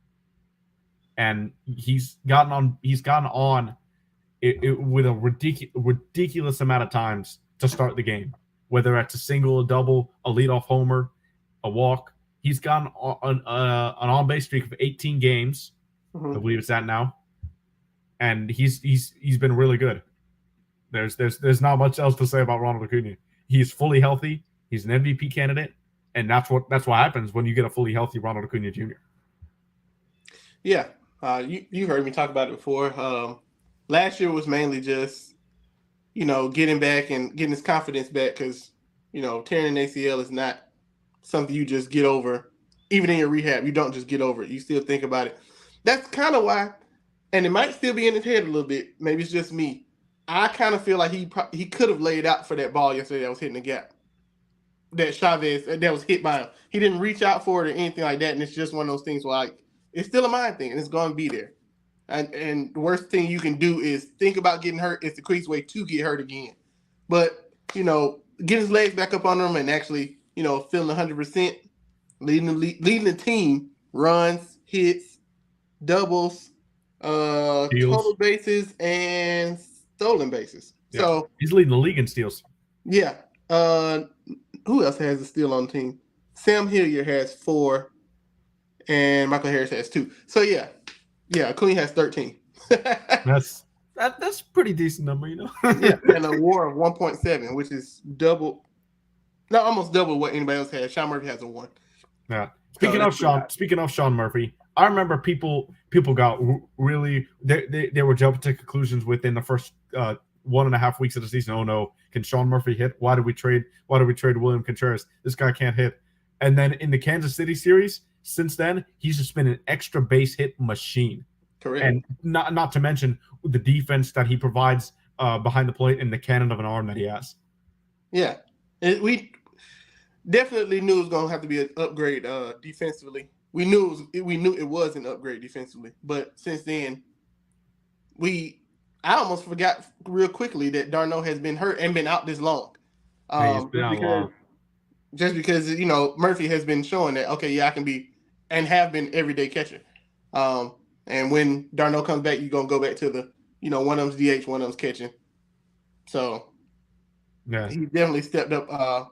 and he's gotten on it with a ridiculous amount of times to start the game, whether it's a single, a double, a leadoff homer, a walk. He's gotten an on-base streak of 18 games. I believe it's that now, and he's been really good. There's not much else to say about Ronald Acuna. He's fully healthy. He's an MVP candidate, and that's what happens when you get a fully healthy Ronald Acuna Jr. Yeah, you heard me talk about it before. Last year was mainly just, getting back and getting his confidence back because, tearing an ACL is not something you just get over. Even in your rehab, you don't just get over it. You still think about it. That's kind of why, and it might still be in his head a little bit. Maybe it's just me. I kind of feel like he could have laid out for that ball yesterday that was hitting the gap. That Chavez that was hit by him. He didn't reach out for it or anything like that, and it's just one of those things where it's still a mind thing, and it's going to be there. And the worst thing you can do is think about getting hurt. It's the quickest way to get hurt again. But get his legs back up on him and actually feeling 100%, leading the team, runs, hits, doubles, total bases, and stolen bases. Yeah. So he's leading the league in steals. Yeah. Who else has a steal on the team? Sam Hilliard has 4, and Michael Harris has 2. So yeah, Acuna has 13. That's pretty decent number, Yeah, and a WAR of 1.7, which is almost double what anybody else has. Sean Murphy has a 1. Yeah. Speaking of Sean Murphy, I remember people got really they were jumping to conclusions within the first 1.5 weeks of the season. Oh no, can Sean Murphy hit? Why did we trade William Contreras? This guy can't hit. And then in the Kansas City series, since then, he's just been an extra base hit machine. Correct. And not to mention the defense that he provides behind the plate and the cannon of an arm that he has. Yeah. We definitely knew it was going to have to be an upgrade defensively. We knew it was an upgrade defensively. But since then, I almost forgot real quickly that d'Arnaud has been hurt and been out this long. Just because Murphy has been showing that, okay, yeah, I can be and have been everyday catcher. And when d'Arnaud comes back, you're going to go back to the, one of them's DH, one of them's catching. So yeah, he definitely stepped up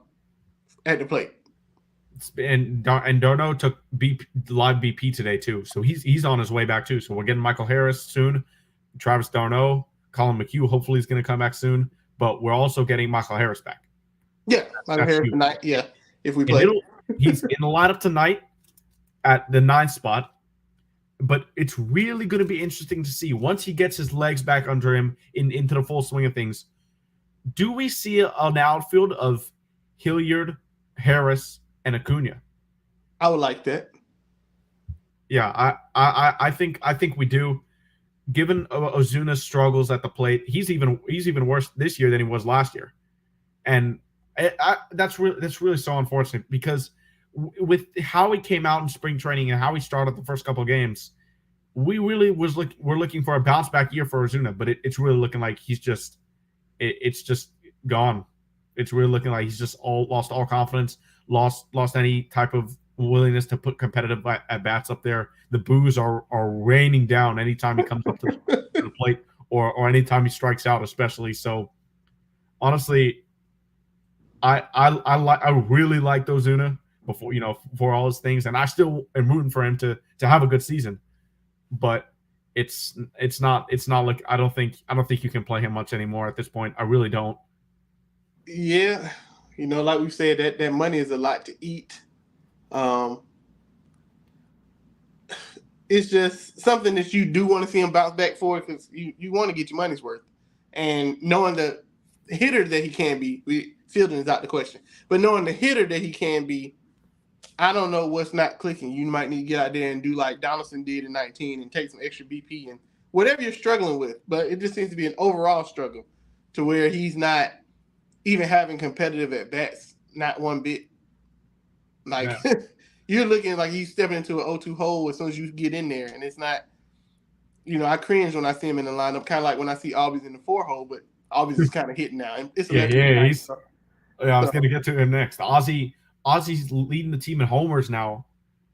at the plate. And d'Arnaud took live BP today too. So he's on his way back too. So we're getting Michael Harris soon. Travis d'Arnaud, Colin McHugh, hopefully he's going to come back soon. But we're also getting Michael Harris back. Yeah, Michael Harris tonight. Yeah, if we play. He's in the lineup tonight at the 9th spot. But it's really going to be interesting to see once he gets his legs back under him into the full swing of things. Do we see an outfield of Hilliard, Harris, and Acuna? I would like that. Yeah, I think we do. Given Ozuna's struggles at the plate, he's even worse this year than he was last year, and that's really so unfortunate because with how he came out in spring training and how he started the first couple of games, we're looking for a bounce back year for Ozuna, but it's really looking like he's just it's just gone. It's really looking like he's just lost all confidence, lost any type of willingness to put competitive at bats up there. The boos are raining down anytime he comes up to the plate or anytime he strikes out, especially. So honestly, I really like Ozuna for all his things, and I still am rooting for him to have a good season. But it's not like I don't think you can play him much anymore at this point. I really don't. Yeah, like we said, that money is a lot to eat. It's just something that you do want to see him bounce back for because you want to get your money's worth. And knowing the hitter that he can be, fielding is out the question, but knowing the hitter that he can be, I don't know what's not clicking. You might need to get out there and do like Donaldson did in 19 and take some extra BP and whatever you're struggling with. But it just seems to be an overall struggle to where he's not even having competitive at bats, not one bit. Like you're looking like he's stepping into an 0-2 hole as soon as you get in there, and it's not. I cringe when I see him in the lineup, kind of like when I see Albies in the 4 hole, but Albies is kind of hitting now. And it's I was going to get to him next. Ozzy's leading the team in homers now.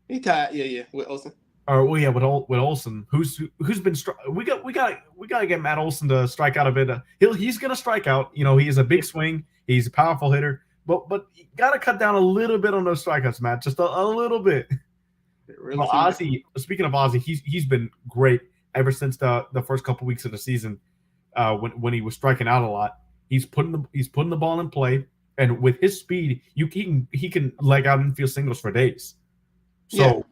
He tied, with Olsen. With Olsen, who's been we got to get Matt Olson to strike out a bit. He's going to strike out. He has a big swing. He's a powerful hitter. But you got to cut down a little bit on those strikeouts, Matt. Just a little bit. Really Ozzy, speaking of Ozzy, he's been great ever since the first couple weeks of the season. When he was striking out a lot, he's putting the ball in play, and with his speed, he can leg out infield singles for days. So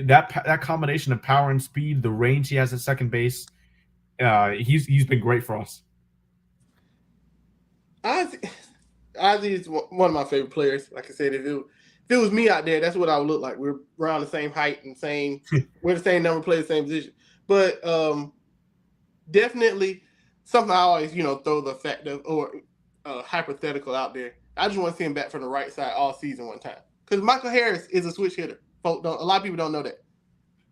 that combination of power and speed, the range he has at second base, He's been great for us. Ozzy is one of my favorite players. Like I said, if it was me out there, that's what I would look like. We're around the same height and we're the same number of players, same position. But definitely something I always, throw the fact of or hypothetical out there. I just want to see him back from the right side all season one time. Because Michael Harris is a switch hitter. A lot of people don't know that.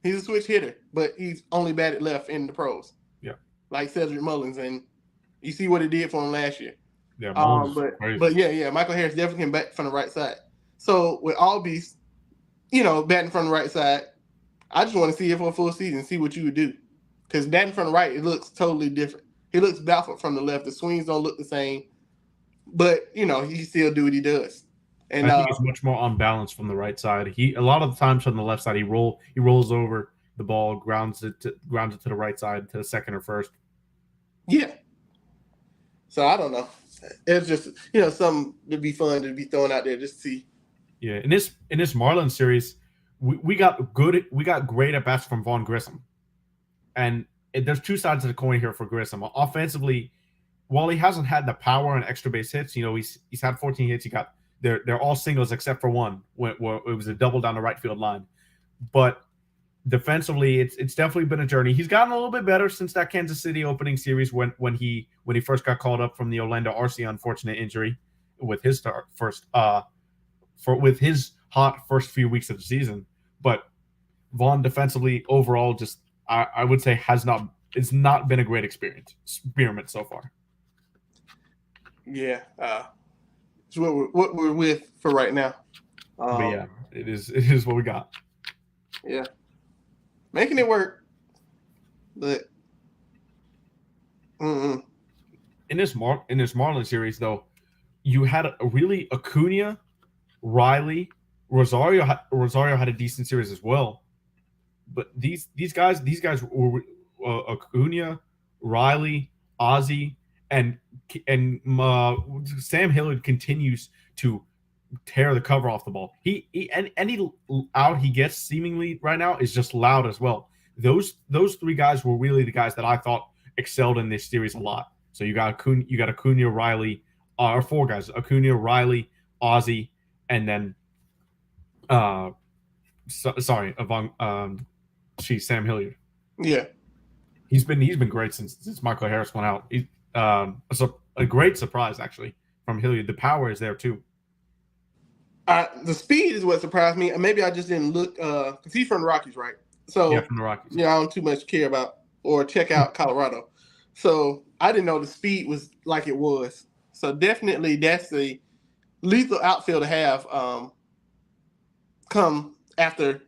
He's a switch hitter, but he's only batted left in the pros. Yeah. Like Cedric Mullins, and you see what it did for him last year. Yeah, but yeah, Michael Harris definitely came back from the right side. So with Albies, batting from the right side, I just want to see it for a full season, see what you would do. Because batting from the right, it looks totally different. He looks baffled from the left. The swings don't look the same, but he still do what he does. And I think he's much more unbalanced from the right side. A lot of the times from the left side, he rolls over the ball, grounds it to the right side, to the second or first. Yeah. So I don't know. It's just something to be fun to be thrown out there just to see. Yeah, in this Marlins series, we got great at bats from Vaughn Grissom, and there's two sides of the coin here for Grissom. Offensively, while he hasn't had the power and extra base hits, he's had 14 hits. He got they're all singles except for one where it was a double down the right field line. But defensively, it's definitely been a journey. He's gotten a little bit better since that Kansas City opening series when he first got called up from the Orlando Arcia unfortunate injury with his with his hot first few weeks of the season. But Vaughn defensively overall just I would say it's not been a great experiment so far. Yeah, it's what we're with for right now. But yeah, it is what we got. Yeah, making it work, but in this Marlins series though, you had a really Acuna, Riley, Rosario had a decent series as well. But these guys were Acuna, Riley, Ozzy, and Sam Hilliard continues to tear the cover off the ball. Any out he gets seemingly right now is just loud as well. Those three guys were really the guys that I thought excelled in this series a lot. So you got Acuna, Riley, or four guys: Acuna, Riley, Ozzy, and then Sam Hilliard. Yeah, he's been great since Michael Harris went out. He's a great surprise actually from Hilliard. The power is there too. The speed is what surprised me. Maybe I just didn't look because he's from the Rockies, right? So yeah, from the Rockies. I don't too much care about or check out Colorado. So I didn't know the speed was like it was. So definitely that's a lethal outfield to have come after.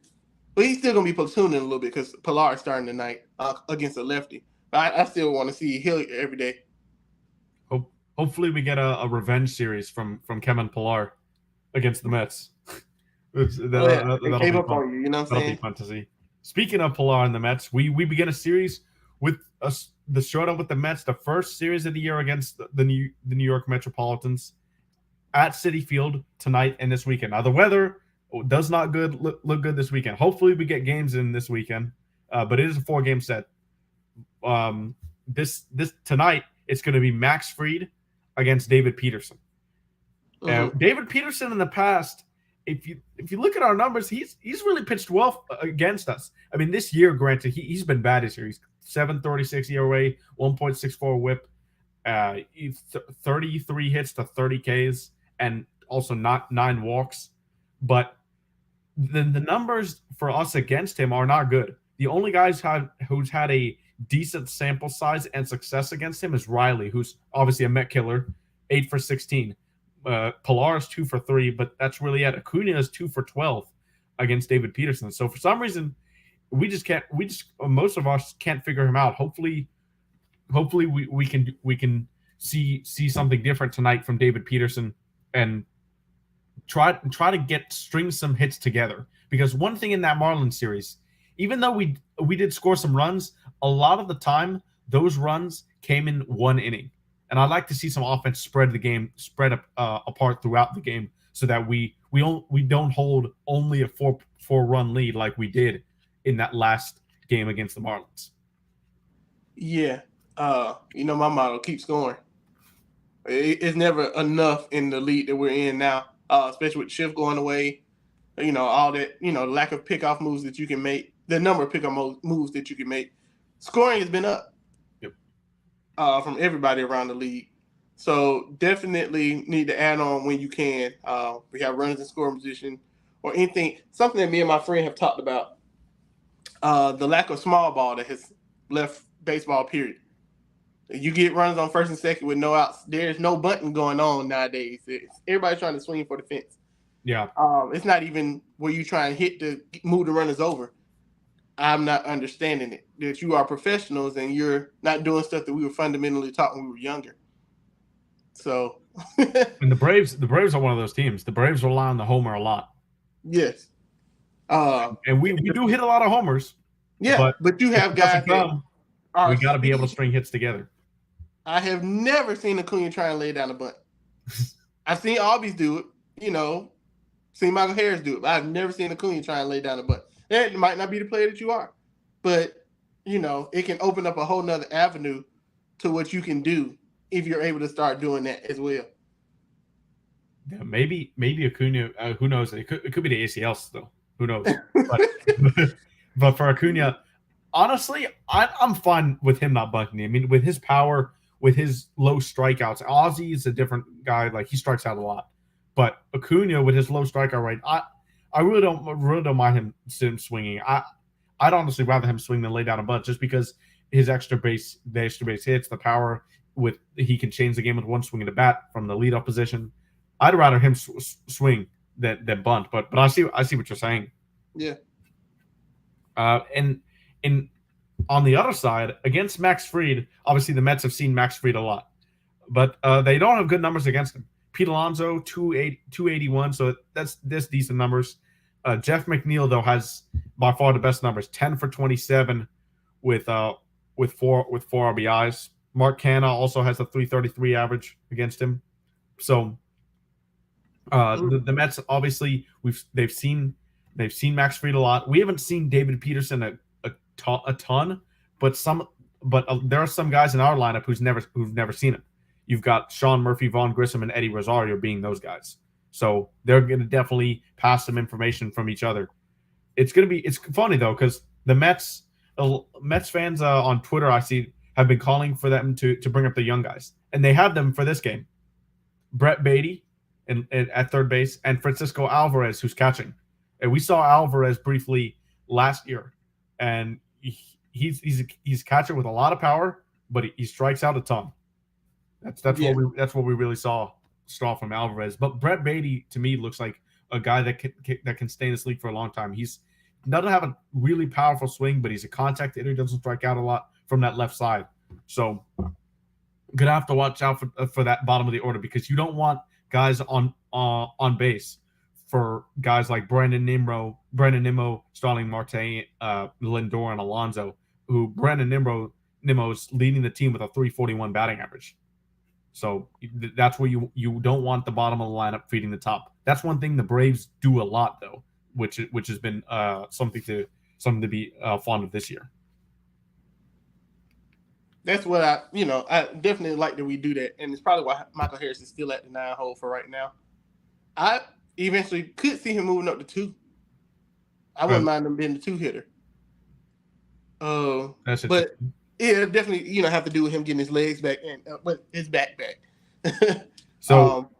But he's still gonna be platooning a little bit because Pilar is starting tonight against a lefty. But I still want to see Hilliard every day. Hopefully we get a revenge series from Kevin Pilar against the Mets. That'll be fun. On you, That'll be fun to see. Speaking of Pilar and the Mets, we begin a series with the showdown with the Mets, the first series of the year against the New York Metropolitans at Citi Field tonight and this weekend. Now the weather does not look good this weekend. Hopefully we get games in this weekend, but it is a 4-game set. This tonight it's going to be Max Fried against David Peterson. David Peterson in the past, if you look at our numbers, he's really pitched well against us. I mean, this year, granted, he's been bad this year. He's 7.36 ERA, 1.64 WHIP, 33 hits to 30 Ks, and also not 9 walks. But the numbers for us against him are not good. The only guys who's had a decent sample size and success against him is Riley, who's obviously a Met killer, 8 for 16. Pilar is 2 for 3, but that's really it. Acuna is 2 for 12 against David Peterson. So for some reason, most of us can't figure him out. Hopefully we can see something different tonight from David Peterson and try to string some hits together. Because one thing in that Marlins series, even though we did score some runs, a lot of the time those runs came in one inning. And I'd like to see some offense spread apart throughout the game so that we don't hold only a 4-run lead like we did in that last game against the Marlins. Yeah. My motto, keep scoring. It's never enough in the league that we're in now, especially with shift going away. All that, lack of pickoff moves that you can make, the number of pickoff moves that you can make. Scoring has been up. Yep. From everybody around the league. So definitely need to add on when you can. We have runners in scoring position or anything. Something that me and my friend have talked about. The lack of small ball that has left baseball, period. You get runners on first and second with no outs. There's no bunting going on nowadays. Everybody's trying to swing for the fence. Yeah. It's not even where you try and hit to move the runners over. I'm not understanding it. That you are professionals and you're not doing stuff that we were fundamentally taught when we were younger. So, and the Braves are one of those teams. The Braves rely on the homer a lot. Yes. And we do hit a lot of homers. Yeah, but you have guys that we got to be able to string hits together. I have never seen Acuna try and lay down a bunt. I've seen Albies do it, seen Michael Harris do it, but I've never seen Acuna try and lay down a bunt. It might not be the player that you are, but, it can open up a whole nother avenue to what you can do if you're able to start doing that as well. Yeah, maybe Acuna, who knows? It could be the ACL still. Who knows? But for Acuna, honestly, I'm fine with him not bunting. I mean, with his power, with his low strikeouts, Ozzy is a different guy. Like, he strikes out a lot. But Acuna, with his low strikeout rate, I really don't mind him swinging. I'd honestly rather him swing than lay down a bunt, just because his extra base hits, the power he can change the game with one swing of the bat from the leadoff position. I'd rather him swing than bunt. But I see what you're saying. Yeah. And on the other side, against Max Fried, obviously the Mets have seen Max Fried a lot, but they don't have good numbers against him. Pete Alonso, 281, so that's decent numbers. Jeff McNeil, though, has by far the best numbers, 10 for 27 with four RBIs. Mark Canha also has a 333 average against him. So the Mets, obviously, they've seen Max Fried a lot. We haven't seen David Peterson a ton, but there are some guys in our lineup who've never seen him. You've got Sean Murphy, Vaughn Grissom, and Eddie Rosario being those guys. So they're going to definitely pass some information from each other. It's funny though, because the Mets fans on Twitter, I see, have been calling for them to bring up the young guys, and they have them for this game. Brett Beatty at third base, and Francisco Alvarez, who's catching. And we saw Alvarez briefly last year, and he's a catcher with a lot of power, but he strikes out a ton. That's what we really saw from Alvarez. But Brett Beatty, to me, looks like a guy that can stay in this league for a long time. He's doesn't have a really powerful swing, but he's a contact hitter. He doesn't strike out a lot from that left side. So gonna have to watch out for that bottom of the order, because you don't want guys on base for guys like Brandon Nimmo, Starling Marte, Lindor, and Alonso, who Brandon Nimmo's leading the team with a 341 batting average. So that's where you don't want the bottom of the lineup feeding the top. That's one thing the Braves do a lot, though, which has been something to be fond of this year. That's what I definitely like that we do that, and it's probably why Michael Harris is still at the 9 hole for right now. I eventually could see him moving up to 2. I wouldn't mind him being the 2 hitter. But yeah, definitely have to do with him getting his legs back and his back back. So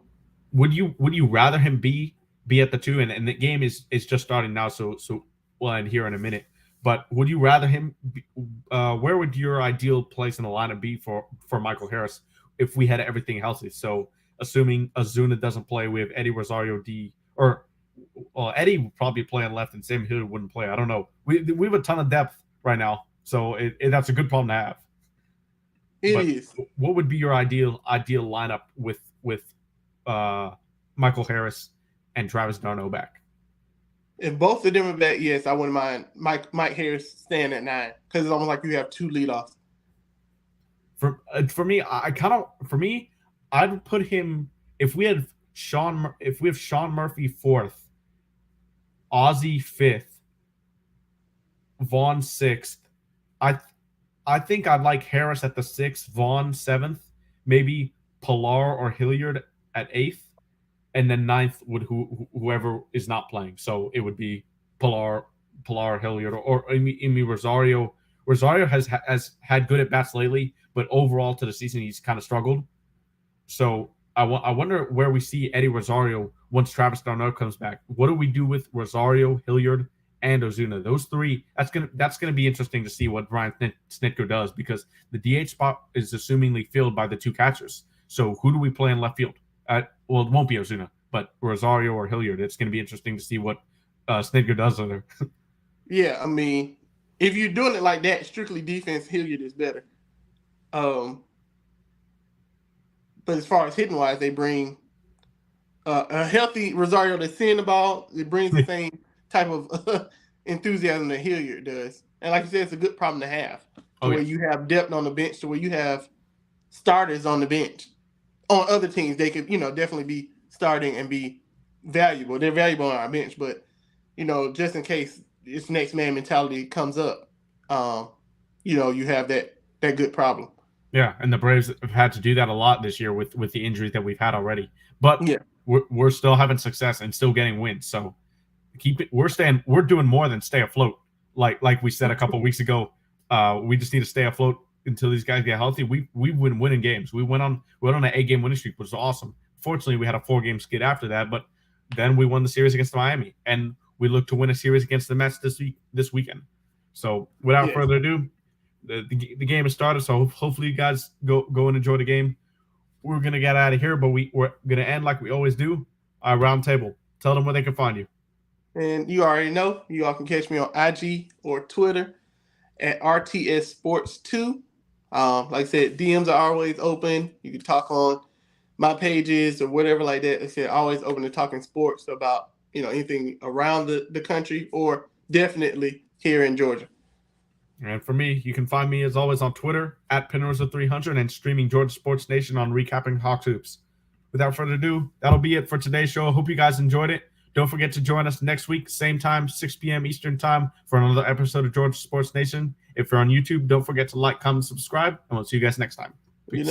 would you rather him be at the 2, and the game is just starting now, so we'll end here in a minute. But would you rather him where would your ideal place in the lineup be for Michael Harris if we had everything healthy? So assuming Ozuna doesn't play, we have Eddie Rosario D, or Eddie would probably play on left and Sam Hill wouldn't play. I don't know. We have a ton of depth right now, so that's a good problem to have. It is. What would be your ideal lineup with Michael Harris and Travis d'Arnaud back? If both of them are back, yes, I wouldn't mind Mike Harris staying at 9, because it's almost like you have 2 leadoffs. For me, I'd put him, if we have Sean Murphy 4th, Ozzy 5th, Vaughn 6th. I think I'd like Harris at the 6th, Vaughn 7th, maybe Pilar or Hilliard at 8th, and then 9th would whoever is not playing. So it would be Pilar, Hilliard, or Emi Rosario. Rosario has had good at bats lately, but overall to the season he's kind of struggled. So I wonder where we see Eddie Rosario once Travis d'Arnaud comes back. What do we do with Rosario, Hilliard, and Ozuna? Those three. That's gonna be interesting to see what Brian Snitker does, because the DH spot is assumingly filled by the two catchers. So who do we play in left field? Well, it won't be Ozuna, but Rosario or Hilliard. It's going to be interesting to see what Snitker does there. Yeah, I mean, if you're doing it like that, strictly defense, Hilliard is better. But as far as hitting wise, they bring a healthy Rosario that's seeing the ball. It brings the same type of enthusiasm that Hilliard does. And like you said, it's a good problem to have. Where you have depth on the bench, to where you have starters on the bench. On other teams, they could, definitely be starting and be valuable. They're valuable on our bench, but, just in case this next man mentality comes up, you have that good problem. Yeah, and the Braves have had to do that a lot this year with the injuries that we've had already. But yeah, we're still having success and still getting wins. So keep it. We're doing more than stay afloat. Like we said a couple weeks ago, we just need to stay afloat until these guys get healthy. We've been winning games. We went on an 8-game winning streak, which was awesome. Fortunately, we had a 4-game skid after that, but then we won the series against Miami, and we look to win a series against the Mets this weekend. So without further ado, the game has started. So hopefully you guys go and enjoy the game. We're gonna get out of here, but we're gonna end like we always do. Our round table. Tell them where they can find you. And you already know, you all can catch me on IG or Twitter at RTS Sports 2. Like I said, DMs are always open. You can talk on my pages or whatever like that. Like I said, always open to talking sports about, anything around the country or definitely here in Georgia. And for me, you can find me as always on Twitter at Pinrosa300 and streaming Georgia Sports Nation on Recapping Hawks Hoops. Without further ado, that'll be it for today's show. I hope you guys enjoyed it. Don't forget to join us next week, same time, 6 p.m. Eastern time, for another episode of Georgia Sports Nation. If you're on YouTube, don't forget to like, comment, subscribe, and we'll see you guys next time. Peace.